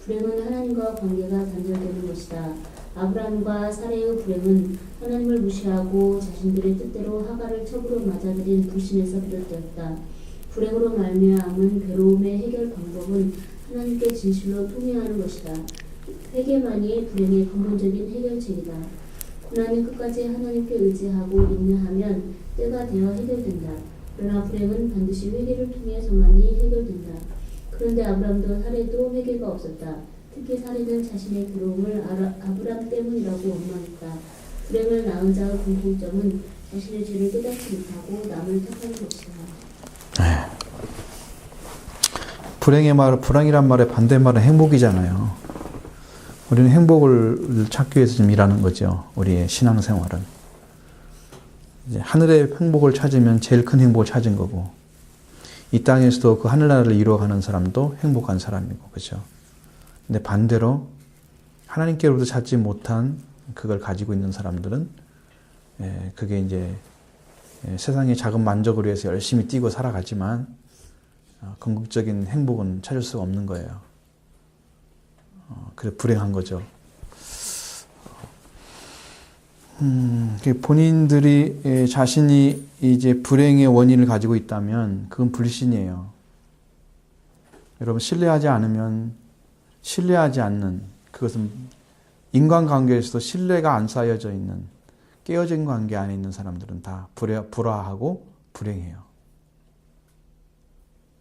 불행은 하나님과 관계가 단절되는 것이다. 아브라함과 사레의 불행은 하나님을 무시하고 자신들의 뜻대로 하갈을 첩으로 맞아들인 불신에서 비롯되었다. 불행으로 말미암은 괴로움의 해결 방법은 하나님께 진실로 통회하는 것이다. 회개만이 불행의 근본적인 해결책이다. 고난이 끝까지 하나님께 의지하고 인내하면 때가 되어 해결된다. 그러나 불행은 반드시 회개를 통해서만이 해결된다. 그런데 아브람도 사레도 회개가 없었다. 특히 사레는 자신의 괴로움을 아브람 때문이라고 원망했다. 불행을 낳은 자의 공통점은 자신의 죄를 깨닫지 못하고 남을 탓하는 것이다. 불행이란 말의 반대말은 행복이잖아요. 우리는 행복을 찾기 위해서 좀 일하는 거죠. 우리의 신앙생활은. 이제 하늘의 행복을 찾으면 제일 큰 행복을 찾은 거고, 이 땅에서도 그 하늘나라를 이루어가는 사람도 행복한 사람이고, 그렇죠? 근데 반대로 하나님께로부터 찾지 못한 그걸 가지고 있는 사람들은 그게 이제 세상의 작은 만족을 위해서 열심히 뛰고 살아가지만 궁극적인 행복은 찾을 수가 없는 거예요. 그래 불행한 거죠. 본인들이 자신이 이제 불행의 원인을 가지고 있다면 그건 불신이에요. 여러분 신뢰하지 않는 그것은 인간관계에서도 신뢰가 안 쌓여져 있는 깨어진 관계 안에 있는 사람들은 다 불화하고 불행해요.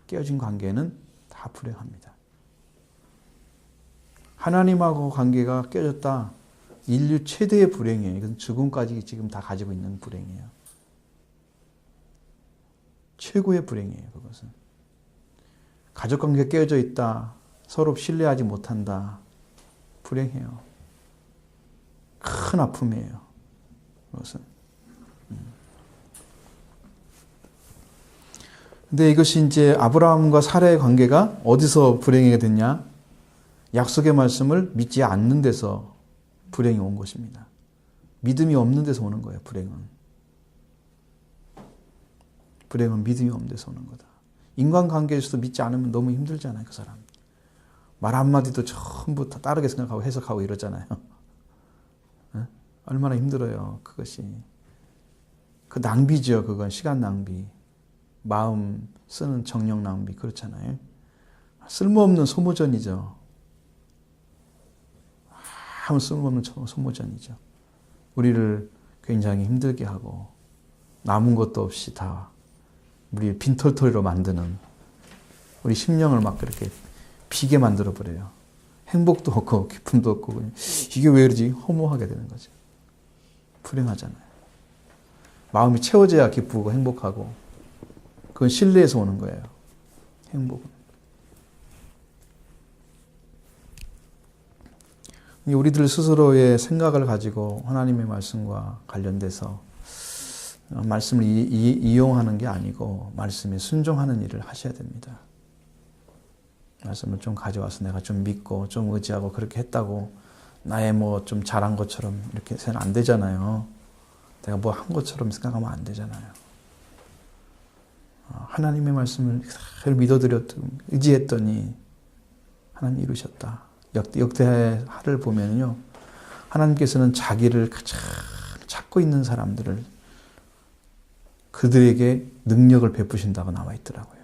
깨어진 관계는 다 불행합니다. 하나님하고 관계가 깨졌다. 인류 최대의 불행이에요. 이건 죽음까지 지금 다 가지고 있는 불행이에요. 최고의 불행이에요. 그것은. 가족관계가 깨어져 있다. 서로 신뢰하지 못한다. 불행해요. 큰 아픔이에요. 그것은. 근데 이것이 이제 아브라함과 사라의 관계가 어디서 불행하게 됐냐? 약속의 말씀을 믿지 않는 데서 불행이 온 것입니다. 믿음이 없는 데서 오는 거예요, 불행은. 불행은 믿음이 없는 데서 오는 거다. 인간관계에서도 믿지 않으면 너무 힘들잖아요, 그 사람. 말 한마디도 전부 다 다르게 생각하고 해석하고 이러잖아요. 얼마나 힘들어요, 그것이. 그 낭비죠, 그건. 시간 낭비. 마음 쓰는 정력 낭비. 그렇잖아요. 쓸모없는 소모전이죠. 아무 쓸모없는 소모전이죠. 우리를 굉장히 힘들게 하고 남은 것도 없이 다 우리 빈털터리로 만드는 우리 심령을 막 그렇게 비게 만들어버려요. 행복도 없고 기쁨도 없고 이게 왜 이러지? 허무하게 되는 거죠. 불행하잖아요. 마음이 채워져야 기쁘고 행복하고 그건 신뢰에서 오는 거예요. 행복은. 우리들 스스로의 생각을 가지고 하나님의 말씀과 관련돼서 말씀을 이용하는 게 아니고 말씀에 순종하는 일을 하셔야 됩니다. 말씀을 좀 가져와서 내가 좀 믿고 좀 의지하고 그렇게 했다고 나의 뭐 좀 잘한 것처럼 이렇게 해서는 안 되잖아요. 내가 뭐 한 것처럼 생각하면 안 되잖아요. 하나님의 말씀을 의지했더니 하나님 이루셨다. 역대하를 보면요, 하나님께서는 자기를 가장 찾고 있는 사람들을 그들에게 능력을 베푸신다고 나와 있더라고요.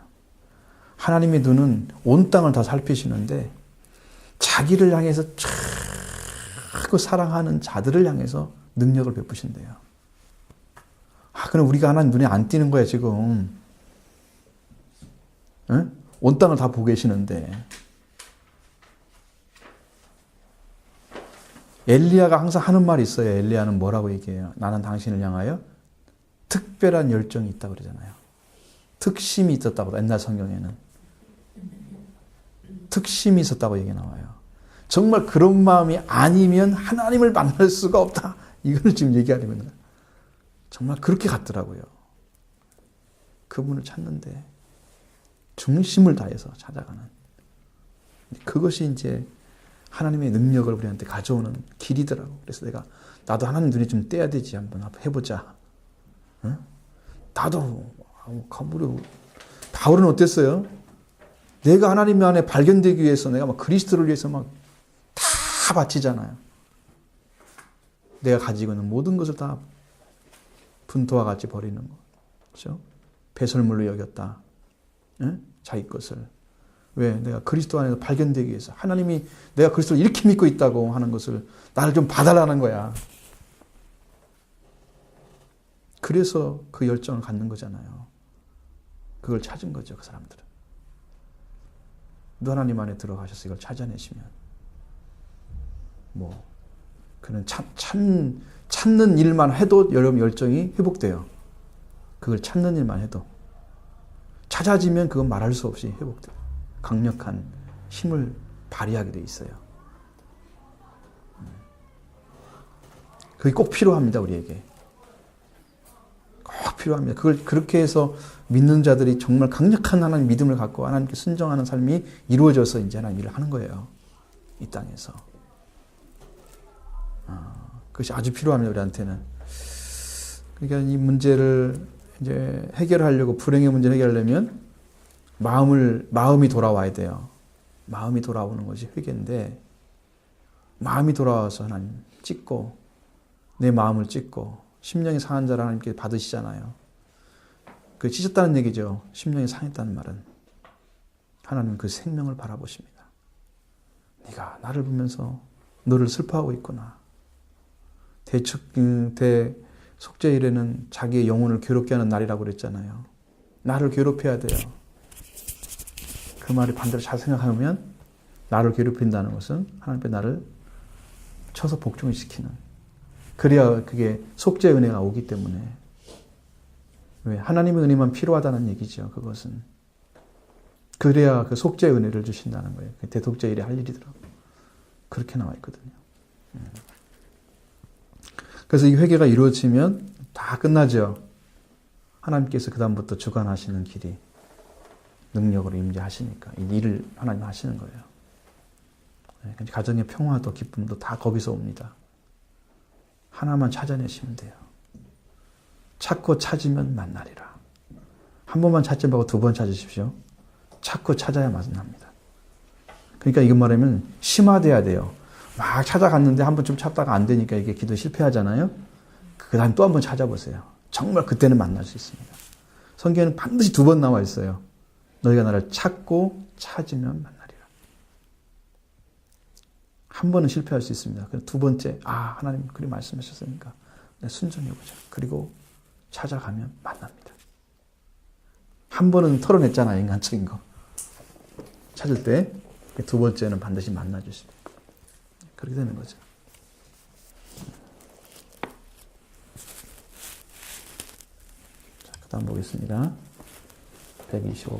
하나님의 눈은 온 땅을 다 살피시는데 자기를 향해서 자꾸 사랑하는 자들을 향해서 능력을 베푸신대요. 그럼 우리가 하나님 눈에 안 띄는 거야 지금. 응? 온 땅을 다 보고 계시는데. 엘리야가 항상 하는 말이 있어요. 엘리야는 뭐라고 얘기해요? 나는 당신을 향하여 특별한 열정이 있다고 그러잖아요. 특심이 있었다고, 옛날 성경에는. 특심이 있었다고 얘기 나와요. 정말 그런 마음이 아니면 하나님을 만날 수가 없다. 이걸 지금 얘기하려고 있는 거예요. 정말 그렇게 같더라고요. 그분을 찾는데 중심을 다해서 찾아가는. 그것이 이제 하나님의 능력을 우리한테 가져오는 길이더라고. 그래서 나도 하나님 눈에 좀 떼야 되지. 한번 해보자. 응? 나도, 바울은 어땠어요? 내가 하나님 안에 발견되기 위해서 내가 막 그리스도를 위해서 막 다 바치잖아요. 내가 가지고 있는 모든 것을 다 분토와 같이 버리는 거. 그렇죠? 배설물로 여겼다. 응? 자기 것을. 왜? 내가 그리스도 안에서 발견되기 위해서. 하나님이 내가 그리스도를 이렇게 믿고 있다고 하는 것을 나를 좀 봐달라는 거야. 그래서 그 열정을 갖는 거잖아요. 그걸 찾은 거죠, 그 사람들은. 너 하나님 안에 들어가셔서 이걸 찾아내시면 그는 찾는 일만 해도 여러분 열정이 회복돼요. 그걸 찾는 일만 해도. 찾아지면 그건 말할 수 없이 회복돼요. 강력한 힘을 발휘하게 돼 있어요. 그게 꼭 필요합니다, 우리에게. 꼭 필요합니다. 그걸 그렇게 해서 믿는 자들이 정말 강력한 하나님 믿음을 갖고 하나님께 순종하는 삶이 이루어져서 이제 하나님 일을 하는 거예요. 이 땅에서. 그것이 아주 필요합니다, 우리한테는. 그러니까 이 문제를 이제 해결하려고, 불행의 문제를 해결하려면 마음이 돌아와야 돼요. 마음이 돌아오는 것이 회개인데, 마음이 돌아와서 하나님 찢고, 내 마음을 찢고, 심령이 상한 자를 하나님께 받으시잖아요. 그 찢었다는 얘기죠. 심령이 상했다는 말은. 하나님 그 생명을 바라보십니다. 네가 나를 보면서 너를 슬퍼하고 있구나. 속죄일에는 자기의 영혼을 괴롭게 하는 날이라고 그랬잖아요. 나를 괴롭혀야 돼요. 그 말이 반대로 잘 생각하면 나를 괴롭힌다는 것은 하나님께 나를 쳐서 복종을 시키는. 그래야 그게 속죄의 은혜가 오기 때문에. 왜? 하나님의 은혜만 필요하다는 얘기죠. 그것은. 그래야 그 속죄의 은혜를 주신다는 거예요. 대속죄일에 할 일이더라고요. 그렇게 나와 있거든요. 그래서 이 회개가 이루어지면 다 끝나죠. 하나님께서 그 다음부터 주관하시는 길이 능력으로 임재하시니까 이 일을 하나님 하시는 거예요. 가정의 평화도 기쁨도 다 거기서 옵니다. 하나만 찾아내시면 돼요. 찾고 찾으면 만나리라. 한 번만 찾지 말고 두 번 찾으십시오. 찾고 찾아야 만납니다. 그러니까 이건 말하면 심화돼야 돼요. 막 찾아갔는데 한 번쯤 찾다가 안 되니까 이게 기도 실패하잖아요. 그 다음 또 한 번 찾아보세요. 정말 그때는 만날 수 있습니다. 성경에는 반드시 두 번 나와 있어요. 너희가 나를 찾고 찾으면 만나리라. 한 번은 실패할 수 있습니다. 두 번째, 하나님 그리 말씀하셨으니까 내가 순종해보자. 그리고 찾아가면 만납니다. 한 번은 털어냈잖아요. 인간적인 거. 찾을 때 두 번째는 반드시 만나주십니다. 그렇게 되는 거죠. 자, 그 다음 보겠습니다. 125.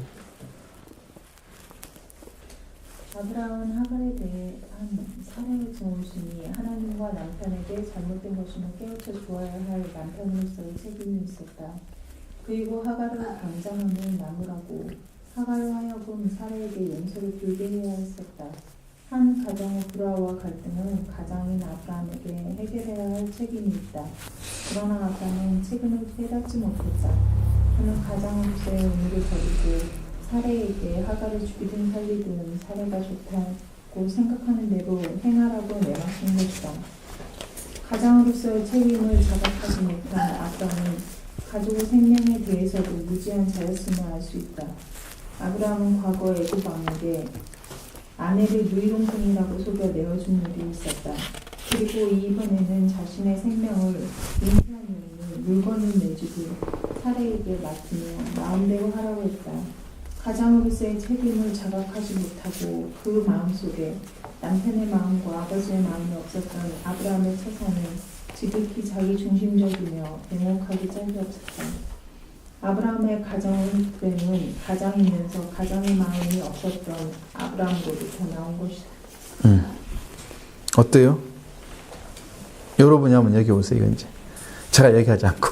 아브라함은 하갈에 대해 한 사례를 정하시니 하나님과 남편에게 잘못된 것이면 깨우쳐 주어야 할 남편으로서의 책임이 있었다. 그리고 하갈을 감장하며 나무라고 하갈로 하여금 사례에게 용서를 빌게 해야 했었다. 한 가정의 불화와 갈등은 가장인 아브라함에게 해결해야 할 책임이 있다. 그러나 아브라함은 책임을 깨닫지 못했다. 그는 가장으로서의 의무를 저리고 사례에게 하갈을 죽이든 살리든 사례가 좋다고 생각하는 대로 행하라고 명하신 것이다. 가장으로서의 책임을 자각하지 못한 아브라함은 가족의 생명에 대해서도 무지한 자였음을 알 수 있다. 아브라함은 과거 애굽 왕에게 아내를 누이동생이라고 속여 내어준 일이 있었다. 그리고 이번에는 자신의 생명을 인사하니 물건을 내주고 사례에게 맡으며 마음대로 하라고 했다. 가장으로서의 책임을 자각하지 못하고 그 마음속에 남편의 마음과 아버지의 마음이 없었던 아브라함의 처사는 지극히 자기 중심적이며 냉혹하기 짝이 없었다. 아브라함의 가정은 가장이면서 가장의 마음이 없었던 아브라함으로부터 나온 것이다. 어때요? 여러분이 한번 얘기해 보세요. 이제 제가 얘기하지 않고.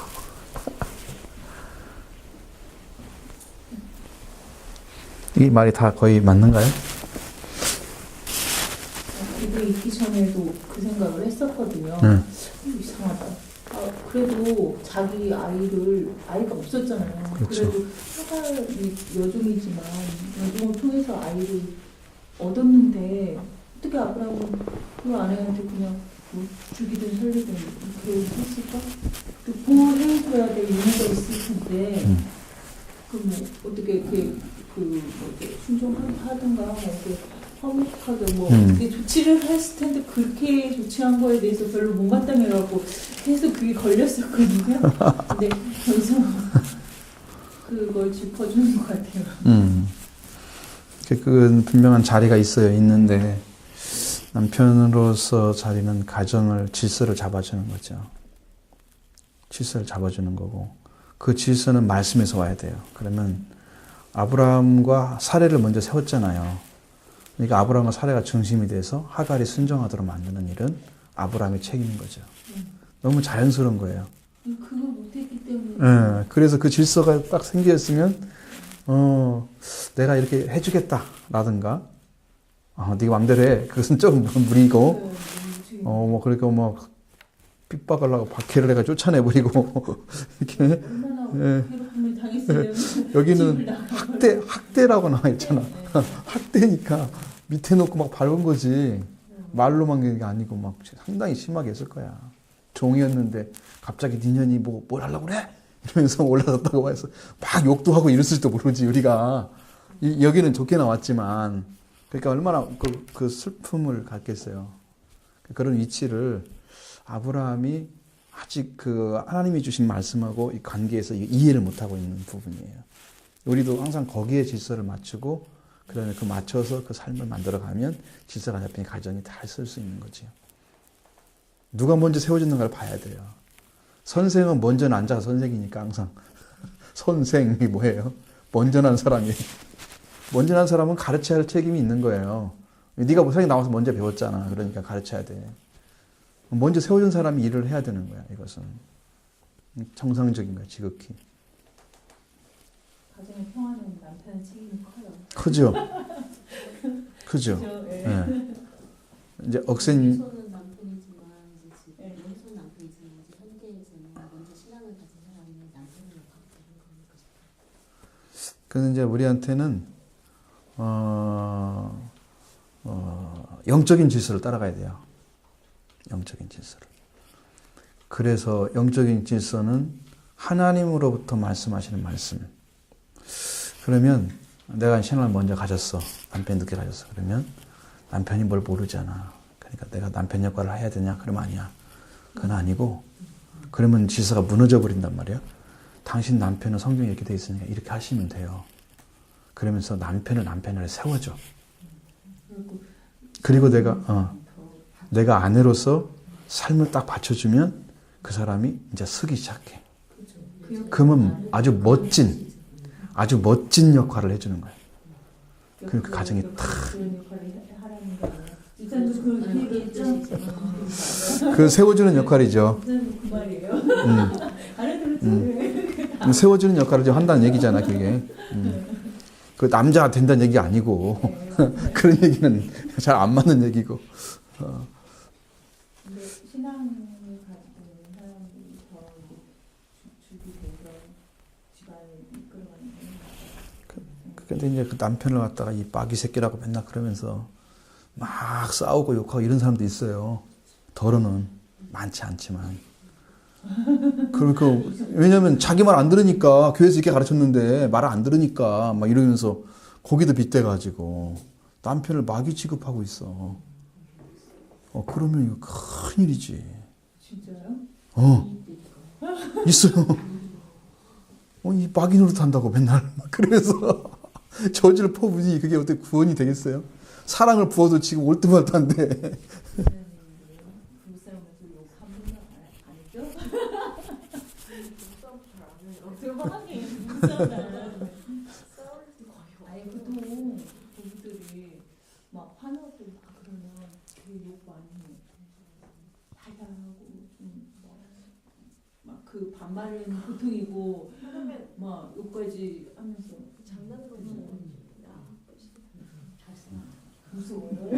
이 말이 다 거의 맞는가요? 이거 있기 전에도 그 생각을 했었거든요. 이상하다. 그래도 자기 아이가 없었잖아요. 그렇죠. 그래도 하갈이 여종이지만 여종을 통해서 아이를 얻었는데 어떻게 아브라함은 그 아내한테 그냥 뭐 죽이든 살리든 이렇게 했을까? 또 보호해줘야 될 의무가 있을 텐데 그럼 뭐 어떻게 순종하든가 뭐 이렇게 화목하게 뭐 어떻게 조치를 했을 텐데 그렇게 조치한 거에 대해서 별로 못마땅해갖고 계속 그게 걸렸었거든요. 근데 여기서 그걸 짚어주는 것 같아요. 그 분명한 자리가 있는데 남편으로서 자리는 가정을 질서를 잡아주는 거죠. 질서를 잡아주는 거고 그 질서는 말씀에서 와야 돼요. 그러면 아브라함과 사례를 먼저 세웠잖아요. 그러니까 아브라함과 사례가 중심이 돼서 하갈이 순종하도록 만드는 일은 아브라함의 책임인 거죠. 너무 자연스러운 거예요. 그걸 못했기 때문에. 네, 그래서 그 질서가 딱 생겼으면 내가 이렇게 해주겠다라든가 네가 마음대로 해. 그것은 좀 무리고 뭐 그러니까 뭐 핍박을 하고 박해를 해가 쫓아내버리고 이렇게 얼마나 괴롭힘을 당했으면 여기는 학대라고 나와 있잖아. 학대니까 밑에 놓고 막 밟은 거지. 말로만 그런 게 아니고 막 상당히 심하게 했을 거야. 종이었는데 갑자기 니년이 뭘 하려고 그래? 이러면서 올라갔다고 해서 막 욕도 하고 이랬을지도 모르지 우리가. 여기는 좋게 나왔지만 그러니까 얼마나 그 슬픔을 갖겠어요. 그런 위치를 아브라함이 아직 그 하나님이 주신 말씀하고 이 관계에서 이해를 못하고 있는 부분이에요. 우리도 항상 거기에 질서를 맞추고 그다음에 그 맞춰서 그 삶을 만들어가면 질서가 잡힌 가정이 잘 쓸 수 있는 거죠. 누가 먼저 세워졌는가를 봐야 돼요. 선생은 먼저 난 자가 선생이니까 항상 선생이 뭐예요? 먼저 난 사람이에요. 먼저 난 사람은 가르쳐야 할 책임이 있는 거예요. 네가 세상에 나와서 먼저 배웠잖아. 그러니까 가르쳐야 돼. 먼저 세워준 사람이 일을 해야 되는 거야. 이것은 정상적인 거야. 지극히. 가정의 평화는 남편의 책임이 커요. 크죠? 크죠? 네. 이제 억센 손은 남편이지만 이제 손 남편이지만 이제 현대에서는 먼저 신앙을 가진 사람이 남편을 바꾸는 거니까. 그래서 이제 우리한테는 영적인 질서를 따라가야 돼요. 영적인 질서를. 그래서 영적인 질서는 하나님으로부터 말씀하시는 말씀. 그러면 내가 신앙을 먼저 가졌어. 남편이 늦게 가졌어. 그러면 남편이 뭘 모르잖아. 그러니까 내가 남편 역할을 해야 되냐? 그러면 아니야. 그건 아니고 그러면 질서가 무너져 버린단 말이야. 당신 남편은 성경에 이렇게 돼 있으니까 이렇게 하시면 돼요. 그러면서 남편을 세워줘. 그리고 내가 아내로서 삶을 딱 받쳐주면 그 사람이 이제 서기 시작해. 그러면 아주 멋진 역할을 해주는 거예요. 그 가정이 탁. 그 세워주는 역할이죠. 그 말이에요. 세워주는 역할을 좀 한다는 얘기잖아, 그게. 그 남자가 된다는 얘기 아니고 그런 얘기는 잘 안 맞는 얘기고. 근데 신앙을 가진 사람이 더 주기 돼서 집안을 이끌어가는 거예요. 근데 이제 그 남편을 갖다가 이 마귀 새끼라고 맨날 그러면서 막 싸우고 욕하고 이런 사람도 있어요. 더러는 많지 않지만. 그러니까 왜냐면 자기 말 안 들으니까 교회에서 이렇게 가르쳤는데 말을 안 들으니까 막 이러면서 거기도 빗대가지고 남편을 마귀 취급하고 있어. 그러면 이거 큰일이지. 진짜요? 있어요. 이 마귀 노릇한다고 맨날. 그래서 저주를 퍼부니 그게 어떻게 구원이 되겠어요? 사랑을 부어도 지금 올드말드한데. 부부싸움에서 욕하는 거 아니죠? 대박이 부부싸움은 아니 보통 부부들이 막 화나고 그러면 되게 욕 많이 해. 달달하고 막 그 반말은 보통이고 막 욕까지 하면서 장난으로 무서워요.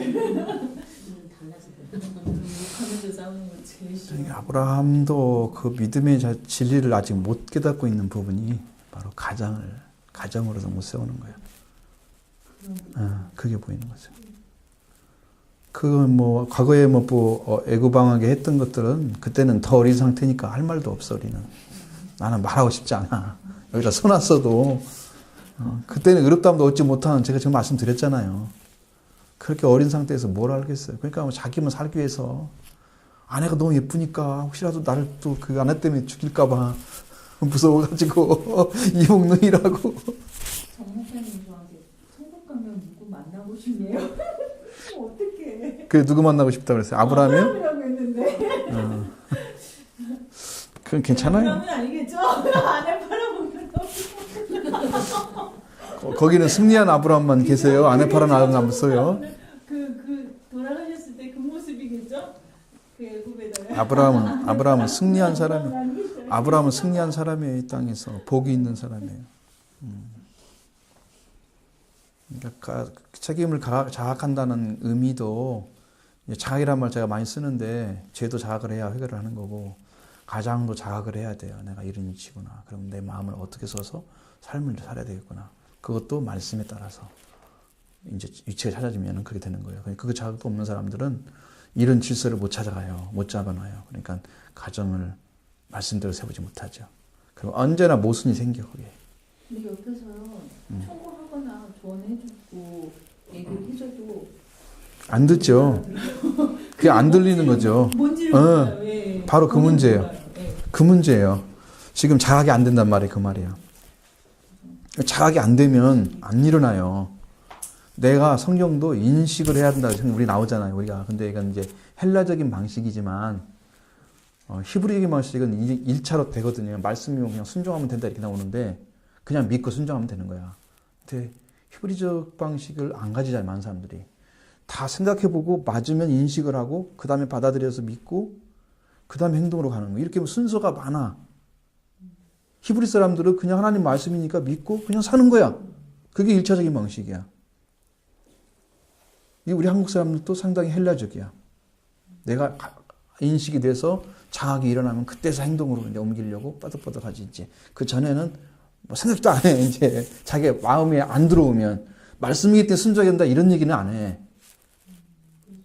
달라지고. 욕하면서 싸우는 거 제일 싫어. 아브라함도 그 믿음의 진리를 아직 못 깨닫고 있는 부분이 바로 가정으로서 못 세우는 거예요. 그게 보이는 거죠. 그 과거에 애구방하게 했던 것들은 그때는 더 어린 상태니까 할 말도 없어. 우리는 나는 말하고 싶지 않아. 여기다 써놨어도 그때는 의롭다함도 얻지 못하는, 제가 지금 말씀드렸잖아요. 그렇게 어린 상태에서 뭘 알겠어요. 그러니까 자기만 살기 위해서 아내가 너무 예쁘니까 혹시라도 나를 또 그 아내 때문에 죽일까봐 무서워가지고 이목능이라고. 정 목사님 저한테 천국 가면 누구 만나고 싶네요. 어떡해. 그래, 누구 만나고 싶다고 그랬어요? 아브라함이요? 아브라함이라고 했는데. 그건 괜찮아요. 아브라함은 아니겠죠? 아내 팔아보면 거기는 승리한 아브라함만 계세요. 아내 팔아 나가면 없어요. 그 돌아가셨을 때 그 모습이겠죠? 그 애굽에다가. 아브라함은 승리한 사람이에요. 아브라함은 승리한 사람이에요. 이 땅에서 복이 있는 사람이에요. 그러니까 책임을 자각한다는 의미도, 자각이란 말 제가 많이 쓰는데, 죄도 자각을 해야 해결을 하는 거고, 가장도 자각을 해야 돼요. 내가 이런 위치구나. 그럼 내 마음을 어떻게 써서 삶을 살아야 되겠구나. 그것도 말씀에 따라서 이제 위치가 찾아지면 그렇게 되는 거예요. 그 자각도 없는 사람들은 이런 질서를 못 찾아가요. 못 잡아놔요. 그러니까 가정을 말씀대로 세우지 못하죠. 그리고 언제나 모순이 생겨, 그게. 근데 옆에서요, 청구하거나 조언해주고 얘기를 해줘도 안 듣죠. 그게 안 들리는 거죠. 뭔지를 몰라요. 예. 바로 그 문제예요. 몰라요. 예. 그 문제예요. 지금 자각이 안 된단 말이에요. 그 말이에요. 자각이 안 되면 안 일어나요. 내가 성경도 인식을 해야 된다고 우리 나오잖아요. 우리가. 근데 이건 이제 헬라적인 방식이지만 히브리적인 방식은 1차로 되거든요. 말씀이면 그냥 순종하면 된다 이렇게 나오는데 그냥 믿고 순종하면 되는 거야. 근데 히브리적 방식을 안 가지잖아요. 많은 사람들이. 다 생각해보고 맞으면 인식을 하고 그 다음에 받아들여서 믿고 그 다음에 행동으로 가는 거예요. 이렇게 순서가 많아. 히브리 사람들은 그냥 하나님 말씀이니까 믿고 그냥 사는 거야. 그게 1차적인 방식이야. 우리 한국 사람들도 상당히 헬라적이야. 내가 인식이 돼서 자각이 일어나면 그때서 행동으로 이제 옮기려고 빠득빠득 하지. 이제 그 전에는 뭐 생각도 안 해. 이제 자기 마음에 안 들어오면 말씀이기 때문에 순종해야 된다 이런 얘기는 안 해.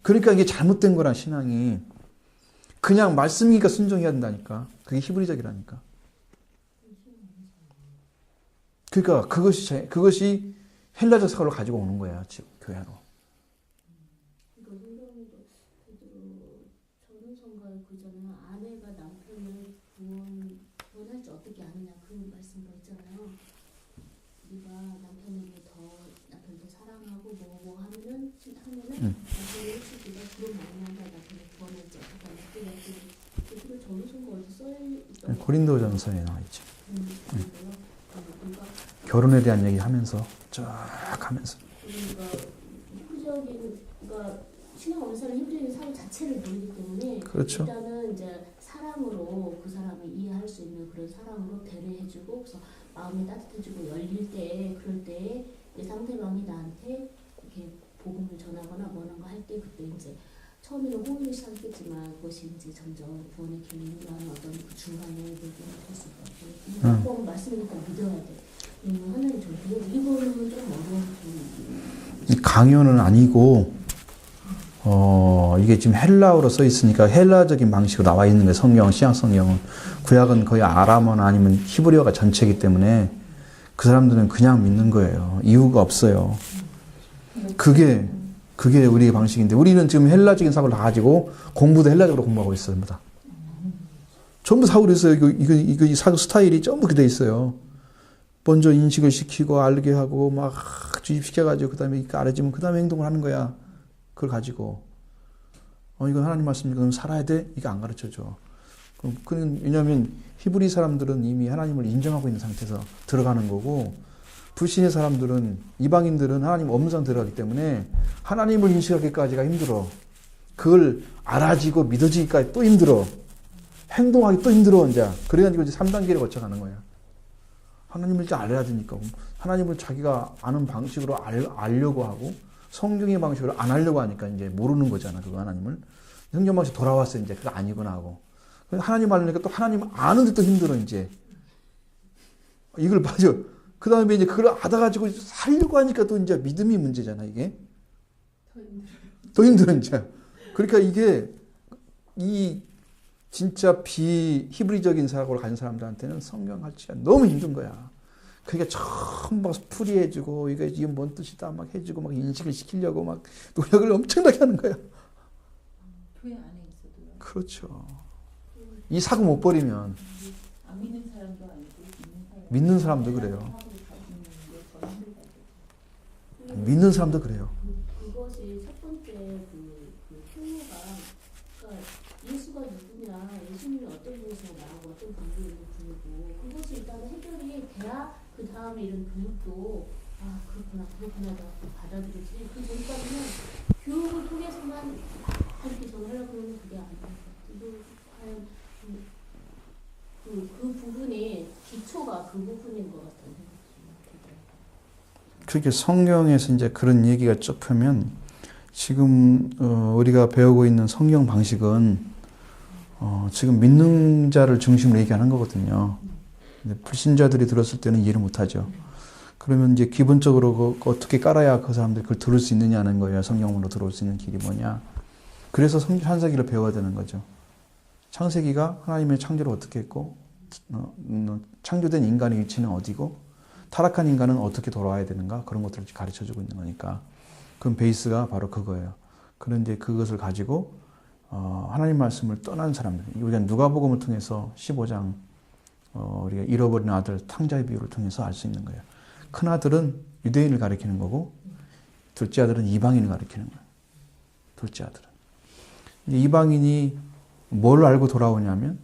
그러니까 이게 잘못된 거란 신앙이. 그냥 말씀이니까 순종해야 된다니까. 그게 히브리적이라니까. 그러니까 그것이 헬라적 사고를 가지고 오는 거야, 지금 교회로. 그러니까 성경에도 전도성가에 그잖아요. 아내가 남편을 구원할지 어떻게 아느냐 그 말씀도 있잖아요. 네가 남편을 더 사랑하고 뭐 하면은 남편이 혹시 네가 그런 마음을 한다 남편을 구원할지 어떻게 하느냐 그 전도성가 어디 써있던 고린도전서에 나와 있죠. 결혼에 대한 얘기 하면서 쫙 하면서. 그러니까 신앙 없는 사람은 히브리적인 사고 자체를 모르기 때문에 그렇죠. 일단은 이제 사랑으로 그 사람을 이해할 수 있는 그런 사랑으로 배려해주고 그래서 마음이 따뜻해지고 열릴 때 그럴 때 상대방이 나한테 이렇게 복음을 전하거나 뭐라고 할 때 그때 이제 처음에는 호의를 시작했지만 그것이 이제 점점 구원의 길로 인도하는 어떤 그 중간에 얘기가 될 수 있다. 이거 말씀이니까 믿어야 돼. 하나님 전부 이거는 좀 어려운 부분이에요. 강요는 아니고 이게 지금 헬라어로 써 있으니까 헬라적인 방식으로 나와 있는 거예요. 성경, 신약 성경은. 구약은 거의 아람어나 아니면 히브리어가 전체이기 때문에 그 사람들은 그냥 믿는 거예요. 이유가 없어요. 그게 우리의 방식인데 우리는 지금 헬라적인 사고를 다 가지고 공부도 헬라적으로 공부하고 있어요. 전부 다. 전부 사고로 있어요. 이거 이 사고 스타일이 전부 그렇게 돼 있어요. 먼저 인식을 시키고 알게 하고 막 주입시켜가지고 그 다음에 알아지면 그 다음에 행동을 하는 거야. 그걸 가지고 이건 하나님 말씀이니까 그럼 살아야 돼? 이거 안 가르쳐줘. 왜냐하면 히브리 사람들은 이미 하나님을 인정하고 있는 상태에서 들어가는 거고 불신의 사람들은 이방인들은 하나님 없는 상태로 들어가기 때문에 하나님을 인식하기까지가 힘들어. 그걸 알아지고 믿어지기까지 또 힘들어. 행동하기 또 힘들어. 이제 그래가지고 이제 3단계를 거쳐가는 거야. 하나님을 이제 알아야 되니까 하나님을 자기가 아는 방식으로 알려고 하고 성경의 방식으로 안 하려고 하니까 이제 모르는 거잖아. 그거 하나님을 성경 방식 돌아왔어. 이제 그거 아니구나 하고 하나님 알려니까 또 하나님 아는데 또 힘들어. 이제 이걸 봐줘. 그 다음에 이제 그걸 알아가지고 살려고 하니까 또 이제 믿음이 문제잖아, 이게. 더 힘들어, 이제. 그러니까 이게, 진짜 비히브리적인 사고를 가진 사람들한테는 성경 가르치기가 너무 힘든 거야. 그러니까 처음 막 풀이해주고, 이게 뭔 뜻이다 막 해주고, 막 인식을 시키려고 막 노력을 엄청나게 하는 거야. 교회 안에 있어도요. 그렇죠. 이 사고 못 버리면. 안 믿는 사람도 아니고, 믿는 사람도 그래요. 믿는 사람도 그래요. 그것이 첫 번째 그 표가 그러니까 예수가 누구냐, 예수님이 어떤 분이서 나오고 어떤 분들이 부르고 그것이 일단 해결이 돼야 그 다음에 이런 교육도 그렇구나 받아들이지. 그 전까지는 교육을 통해서만 이렇게 전하려고 그러면 그게 안 돼요. 과연 그 부분이 기초가 그 부분인 것 같다는 생각이 그렇게 성경에서 이제 그런 얘기가 쭉 펴면 지금 우리가 배우고 있는 성경 방식은 지금 믿는 자를 중심으로 얘기하는 거거든요. 근데 불신자들이 들었을 때는 이해를 못하죠. 그러면 이제 기본적으로 어떻게 깔아야 그 사람들이 그걸 들을 수 있느냐는 거예요. 성경으로 들어올 수 있는 길이 뭐냐. 그래서 창세기를 배워야 되는 거죠. 창세기가 하나님의 창조를 어떻게 했고 창조된 인간의 위치는 어디고 타락한 인간은 어떻게 돌아와야 되는가 그런 것들을 가르쳐주고 있는 거니까 그럼 베이스가 바로 그거예요. 그런데 그것을 가지고 하나님 말씀을 떠난 사람들 우리가 누가복음을 통해서 15장 우리가 잃어버린 아들 탕자의 비유를 통해서 알 수 있는 거예요. 큰 아들은 유대인을 가리키는 거고 둘째 아들은 이방인을 가리키는 거예요. 둘째 아들은 이방인이 뭘 알고 돌아오냐면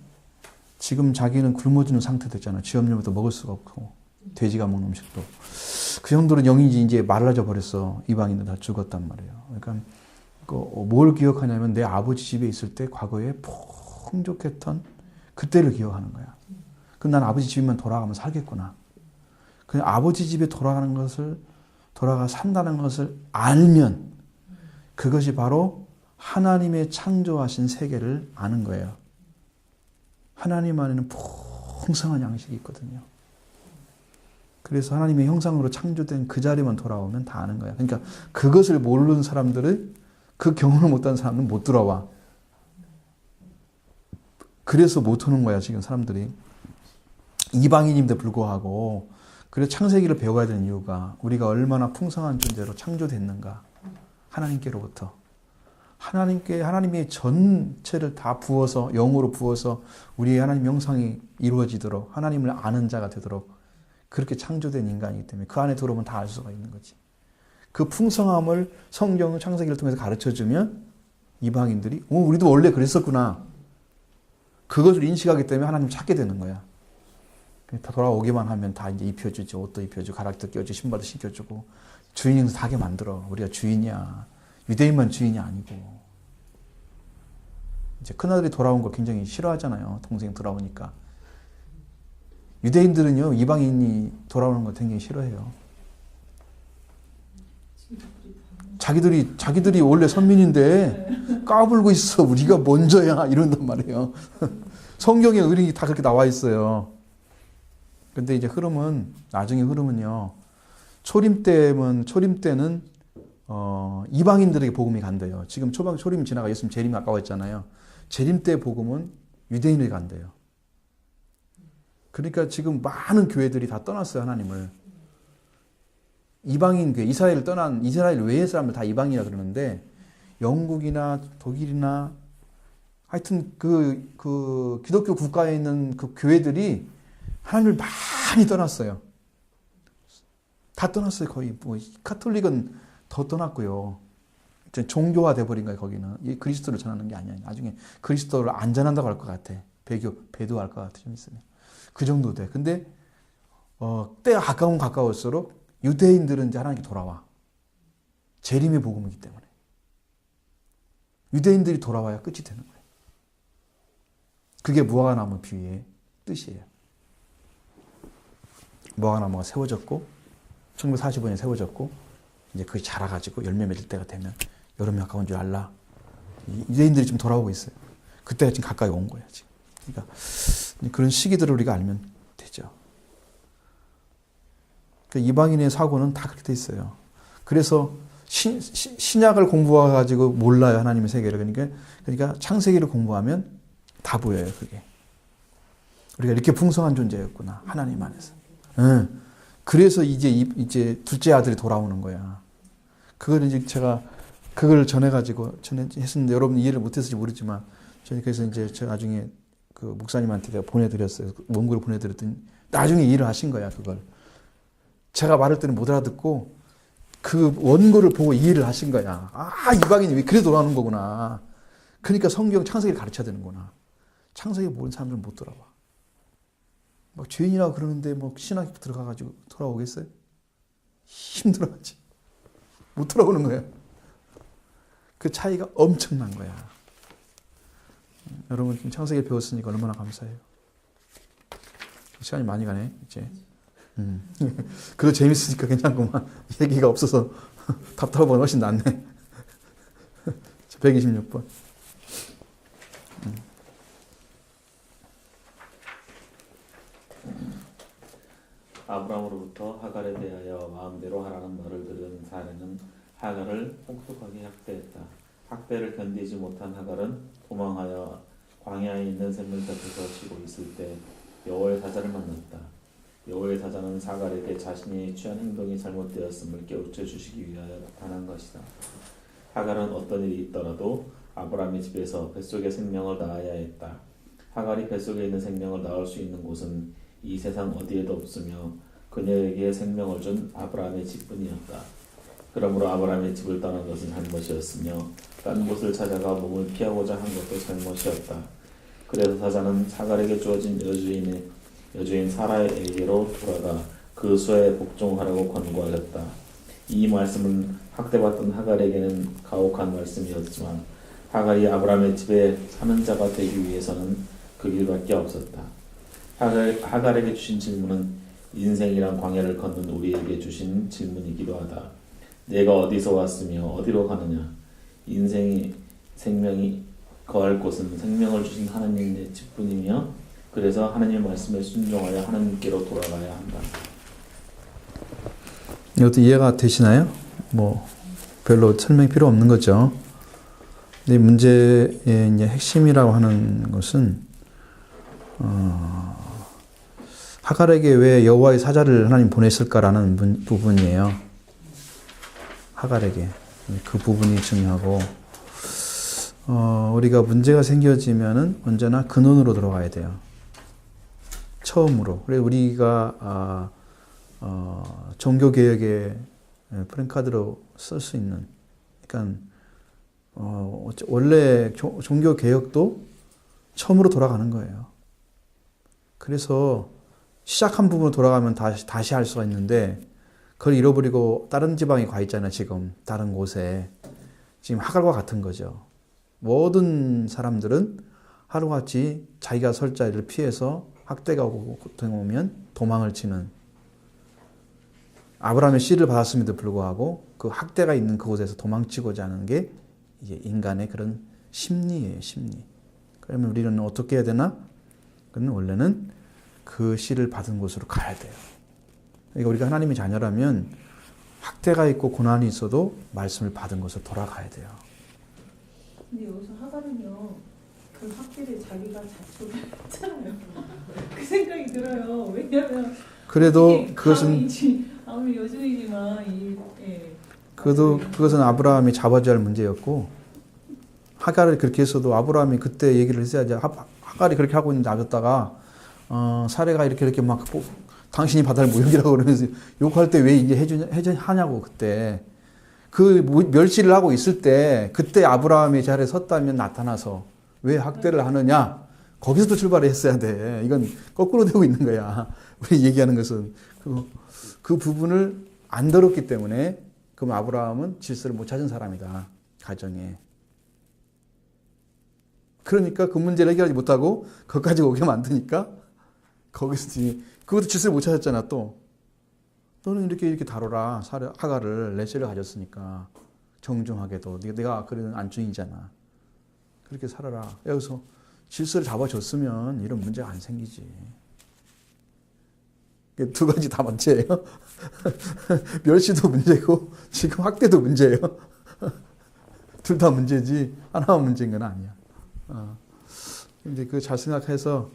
지금 자기는 굶어 죽는 상태 됐잖아. 쥐염려부터 먹을 수가 없고 돼지가 먹는 음식도 그 정도로 영이 이제 말라져 버렸어. 이방인들 다 죽었단 말이에요. 그러니까 뭘 기억하냐면 내 아버지 집에 있을 때 과거에 풍족했던 그때를 기억하는 거야. 그럼 난 아버지 집에만 돌아가면 살겠구나. 그냥 아버지 집에 돌아가 산다는 것을 알면 그것이 바로 하나님의 창조하신 세계를 아는 거예요. 하나님 안에는 풍성한 양식이 있거든요. 그래서 하나님의 형상으로 창조된 그 자리만 돌아오면 다 아는 거야. 그러니까 그것을 모르는 사람들은 그 경험을 못한 사람은 못 들어와. 그래서 못 오는 거야 지금 사람들이. 이방인임에도 불구하고 그래서 창세기를 배워야 되는 이유가 우리가 얼마나 풍성한 존재로 창조됐는가. 하나님께로부터. 하나님의 전체를 다 부어서 영으로 부어서 우리의 하나님 형상이 이루어지도록 하나님을 아는 자가 되도록 그렇게 창조된 인간이기 때문에 그 안에 들어오면 다 알 수가 있는 거지. 그 풍성함을 성경 창세기를 통해서 가르쳐주면 이방인들이 우리도 원래 그랬었구나. 그것을 인식하기 때문에 하나님을 찾게 되는 거야. 다 돌아오기만 하면 다 이제 입혀주지. 옷도 입혀주고 가락도 껴주고 신발도 신겨주고 주인 행세 다 하게 만들어. 우리가 주인이야. 유대인만 주인이 아니고. 이제 큰아들이 돌아온 거 굉장히 싫어하잖아요. 동생이 돌아오니까. 유대인들은요, 이방인이 돌아오는 거 굉장히 싫어해요. 자기들이 원래 선민인데 까불고 있어. 우리가 먼저야. 이런단 말이에요. 성경에 의리 다 그렇게 나와 있어요. 근데 이제 나중에 흐름은요, 초림 때는 이방인들에게 복음이 간대요. 지금 초림 지나가 예수님 재림 아까 했잖아요. 재림 때 복음은 유대인에게 간대요. 그러니까 지금 많은 교회들이 다 떠났어요, 하나님을. 이방인 교회, 이스라엘을 떠난 이스라엘 외의 사람들 다 이방인이라 그러는데 영국이나 독일이나 하여튼 그 기독교 국가에 있는 그 교회들이 하나님을 많이 떠났어요. 다 떠났어요. 거의 뭐 카톨릭은 더 떠났고요. 종교화 돼버린 거예요. 거기는 이 그리스도를 전하는 게 아니야. 나중에 그리스도를 안 전한다고 할 것 같아. 배도할 것 같아. 좀 있으면 그 정도 돼. 근데 때가 가까우면 가까울수록 유대인들은 이제 하나님께 돌아와. 재림의 복음이기 때문에 유대인들이 돌아와야 끝이 되는 거예요. 그게 무화과나무 비유의 뜻이에요. 무화과나무가 세워졌고 1945년에 세워졌고 이제 그게 자라가지고 열매 맺을 때가 되면 여름이 가까운 줄 알라. 유대인들이 지금 돌아오고 있어요. 그때가 지금 가까이 온 거예요. 지금. 그러니까 그런 시기들을 우리가 알면 되죠. 그러니까 이방인의 사고는 다 그렇게 돼 있어요. 그래서 신약을 공부해가지고 몰라요. 하나님의 세계를. 그러니까 창세기를 공부하면 다 보여요. 그게. 우리가 이렇게 풍성한 존재였구나. 하나님 안에서. 응. 그래서 이제 둘째 아들이 돌아오는 거야. 그걸 이제 제가 그걸 전했는데 여러분 이해를 못했을지 모르지만 저는 그래서 이제 제가 나중에 그 목사님한테 내가 보내드렸어요. 원고를 보내드렸더니 나중에 이해를 하신 거야. 그걸. 제가 말할 때는 못 알아듣고 그 원고를 보고 이해를 하신 거야. 아, 이방인이 왜 그래 돌아오는 거구나. 그러니까 성경 창세기를 가르쳐야 되는구나. 창세기 모르는 사람들은 못 돌아와. 막 죄인이라고 그러는데 뭐 신학교 들어가가지고 돌아오겠어요? 힘들어하지. 못 돌아오는 거야. 그 차이가 엄청난 거야. 여러분 지금 창세기 배웠으니까 얼마나 감사해요. 시간이 많이 가네 이제. 그래도 재밌으니까 괜찮구만. 얘기가 없어서 답답한 건 훨씬 낫네. 126번. 아브라함으로부터 하갈에 대하여 마음대로 하라는 말을 들은 사례는 하갈을 혹독하게 학대했다. 학대를 견디지 못한 하갈은 도망하여 광야에 있는 샘물밭에서 쉬고 있을 때 여호와의 사자를 만났다. 여호와의 사자는 하갈에게 자신이 취한 행동이 잘못되었음을 깨우쳐 주시기 위하여 나타난 것이다. 하갈은 어떤 일이 있더라도 아브라함의 집에서 뱃속의 생명을 낳아야 했다. 하갈이 뱃속에 있는 생명을 낳을 수 있는 곳은 이 세상 어디에도 없으며 그녀에게 생명을 준 아브라함의 집뿐이었다. 그러므로 아브라함의 집을 떠난 것은 잘못이었으며 딴 곳을 찾아가 몸을 피하고자 한 것도 잘못이었다. 그래서 사자는 하갈에게 주어진 여주인 사라에게로 돌아가 그 수에 복종하라고 권고하였다. 이 말씀은 학대받던 하갈에게는 가혹한 말씀이었지만 하갈이 아브라함의 집에 사는 자가 되기 위해서는 그 길밖에 없었다. 하갈에게 주신 질문은 인생이란 광야를 걷는 우리에게 주신 질문이기도 하다. 내가 어디서 왔으며 어디로 가느냐? 생명이 거할 곳은 생명을 주신 하나님의 집뿐이며 그래서 하나님의 말씀에 순종하여 하나님께로 돌아가야 한다. 이것도 이해가 되시나요? 뭐 별로 설명이 필요 없는 거죠. 근데 문제의 이제 핵심이라고 하는 것은 하갈에게 왜 여호와의 사자를 하나님 보냈을까라는 부분이에요. 하갈에게 그 부분이 중요하고 우리가 문제가 생겨지면은 언제나 근원으로 들어가야 돼요. 처음으로. 그래서 우리가 종교 개혁의 프랭카드로 쓸 수 있는. 그러니까 원래 종교 개혁도 처음으로 돌아가는 거예요. 그래서 시작한 부분으로 돌아가면 다시 할 수가 있는데 그걸 잃어버리고 다른 지방에 가 있잖아요. 지금 다른 곳에. 지금 하갈과 같은 거죠. 모든 사람들은 하루같이 자기가 설 자리를 피해서 학대가 오고 고통이 오면 도망을 치는 아브라함의 씨를 받았음에도 불구하고 그 학대가 있는 그곳에서 도망치고자 하는 게 이제 인간의 그런 심리예요. 심리. 그러면 우리는 어떻게 해야 되나? 그는 원래는 그 씨를 받은 곳으로 가야 돼요. 그러니까 우리가 하나님의 자녀라면 학대가 있고 고난이 있어도 말씀을 받은 곳으로 돌아가야 돼요. 근데 여기서 하갈은요, 그 학대를 자기가 자초했잖아요. 그 생각이 들어요. 왜냐면 그래도 그것은 아무리 여주인이 있지만 그것은 아브라함이 잡아줘야 할 문제였고, 하갈을 그렇게 했어도 아브라함이 그때 얘기를 했어야지. 하갈이 그렇게 하고 있는데 놔뒀다가 사례가 이렇게 막 당신이 바다를 모욕이라고 그러면서 욕할 때 왜 이제 하냐고. 그때 그 멸시를 하고 있을 때 그때 아브라함의 자리에 섰다면 나타나서 왜 학대를 하느냐, 거기서도 출발을 했어야 돼. 이건 거꾸로 되고 있는 거야. 우리 얘기하는 것은 그 부분을 안 들었기 때문에 그럼 아브라함은 질서를 못 찾은 사람이다, 가정에. 그러니까 그 문제를 해결하지 못하고 거기까지 오게 만드니까 거기서 그것도 질서를 못 찾았잖아. 또 너는 이렇게 다뤄라. 하갈을 레셀을 가졌으니까 정중하게도 내가 그런 안중이잖아. 그렇게 살아라. 여기서 질서를 잡아줬으면 이런 문제가 안 생기지. 두 가지 다 문제예요. 멸시도 문제고 지금 학대도 문제예요. 둘 다 문제지 하나만 문제인 건 아니야. 근데 그 잘 생각해서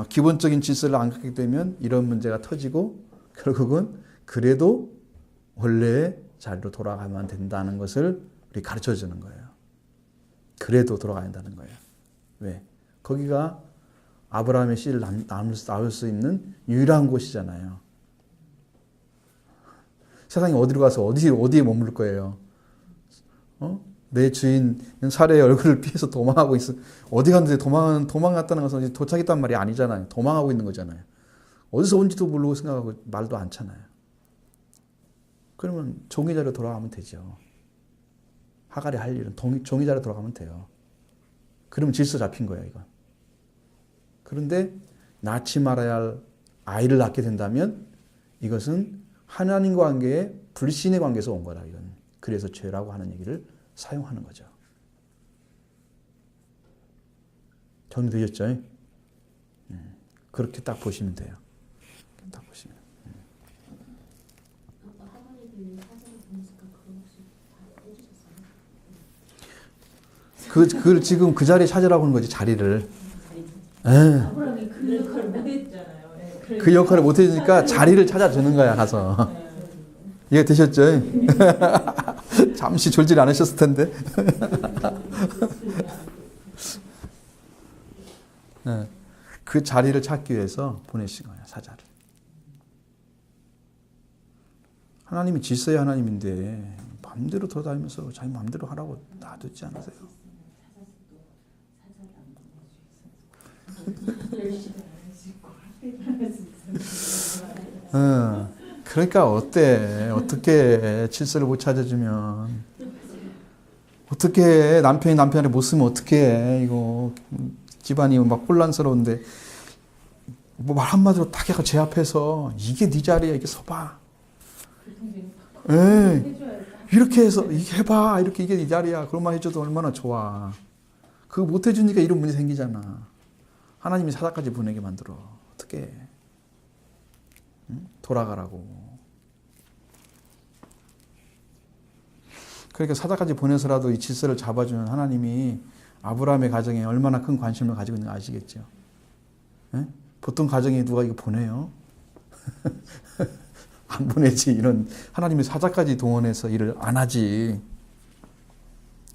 기본적인 질서를 안 갖게 되면 이런 문제가 터지고 결국은 그래도 원래의 자리로 돌아가면 된다는 것을 우리 가르쳐 주는 거예요. 그래도 돌아가야 한다는 거예요. 왜? 거기가 아브라함의 씨를 낳을 수 있는 유일한 곳이잖아요. 세상에 어디로 가서 어디에 머물 거예요? 내 주인 사례의 얼굴을 피해서 도망하고 있어. 어디 갔는데 도망갔다는 것은 도착했단 말이 아니잖아요. 도망하고 있는 거잖아요. 어디서 온지도 모르고 생각하고 말도 않잖아요. 그러면 종이 자리로 돌아가면 되죠. 하갈이 할 일은 종이 자리로 돌아가면 돼요. 그러면 질서 잡힌 거예요, 이건. 그런데 낳지 말아야 할 아이를 낳게 된다면 이것은 하나님과 관계에 불신의 관계에서 온 거다, 이건. 그래서 죄라고 하는 얘기를 사용하는 거죠. 정리되셨죠? 그렇게 딱 보시면 돼요. 딱 보시면. 하갈에 대해 사진을 보니까 그거 혹시 다 해주셨어요? 그걸 지금 그 자리에 찾으라고 하는 거지, 자리를. 아브라함이 그 역할을 못했잖아요. 그 역할을 못 해주니까 자리를 찾아주는 거야, 가서. 이해 되셨죠? 잠시 졸질 않으셨을 텐데. 그 자리를 찾기 위해서 보내신 거예요, 사자를. 하나님이 질서의 하나님인데 마음대로 돌아다니면서 자기 마음대로 하라고 놔두지 않으세요? 그러니까 어떻게 질서를 못 찾아주면 어떻게 남편이 남편을 못 쓰면 어떻게 이거 집안이 막 혼란스러운데 뭐 말 한마디로 딱 해가 제 앞에서 이게 네 자리야, 이게 서봐. 이렇게 해서 이게 해봐, 이렇게 이게 네 자리야. 그런 말 해줘도 얼마나 좋아. 그거 못 해주니까 이런 문제 생기잖아. 하나님이 사자까지 보내게 만들어. 어떻게 해? 돌아가라고. 그러니까 사자까지 보내서라도 이 질서를 잡아주는 하나님이 아브라함의 가정에 얼마나 큰 관심을 가지고 있는지 아시겠죠? 예? 보통 가정에 누가 이거 보내요? 안 보내지. 이런 하나님이 사자까지 동원해서 일을 안 하지.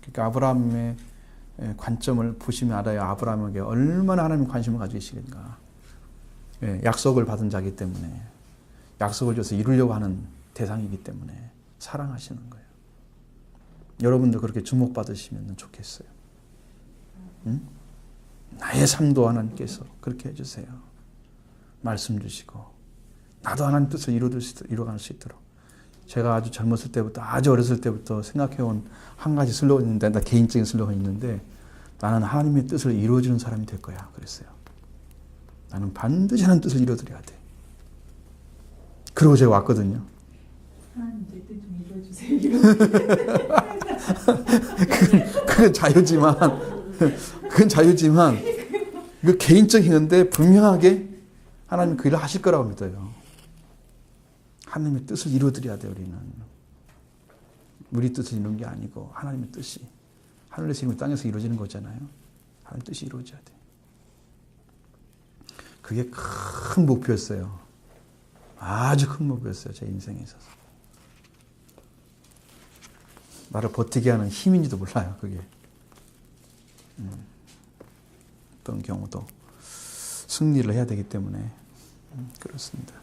그러니까 아브라함의 관점을 보시면 알아요. 아브라함에게 얼마나 하나님 관심을 가지고 계시는가. 예, 약속을 받은 자이기 때문에, 약속을 줘서 이루려고 하는 대상이기 때문에 사랑하시는 거예요. 여러분도 그렇게 주목받으시면 좋겠어요. 응? 나의 삶도 하나님께서 그렇게 해주세요. 말씀 주시고 나도 하나님 뜻을 이루어갈 수 있도록. 제가 아주 젊었을 때부터, 아주 어렸을 때부터 생각해온 한 가지 슬로건이 있는데, 나 개인적인 슬로건이 있는데, 나는 하나님의 뜻을 이루어주는 사람이 될 거야. 그랬어요. 나는 반드시 하나님 뜻을 이루어드려야 돼. 그러고 제가 왔거든요. 하나님 제 뜻 좀 이루어주세요. 그건 자유지만 이거 개인적인 건데 분명하게 하나님 그 일을 하실 거라고 믿어요. 하나님의 뜻을 이루어드려야 돼요. 우리는 우리 뜻을 이루는 게 아니고 하나님의 뜻이 하늘에서 이루어지고 땅에서 이루어지는 거잖아요. 하나님의 뜻이 이루어져야 돼. 그게 큰 목표였어요. 아주 큰 목표였어요. 제 인생에 있어서. 나를 버티게 하는 힘인지도 몰라요, 그게. 어떤 경우도 승리를 해야 되기 때문에 그렇습니다.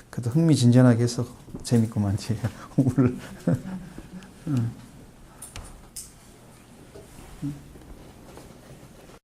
그래도 흥미진진하게 해서 재밌구만, 오늘.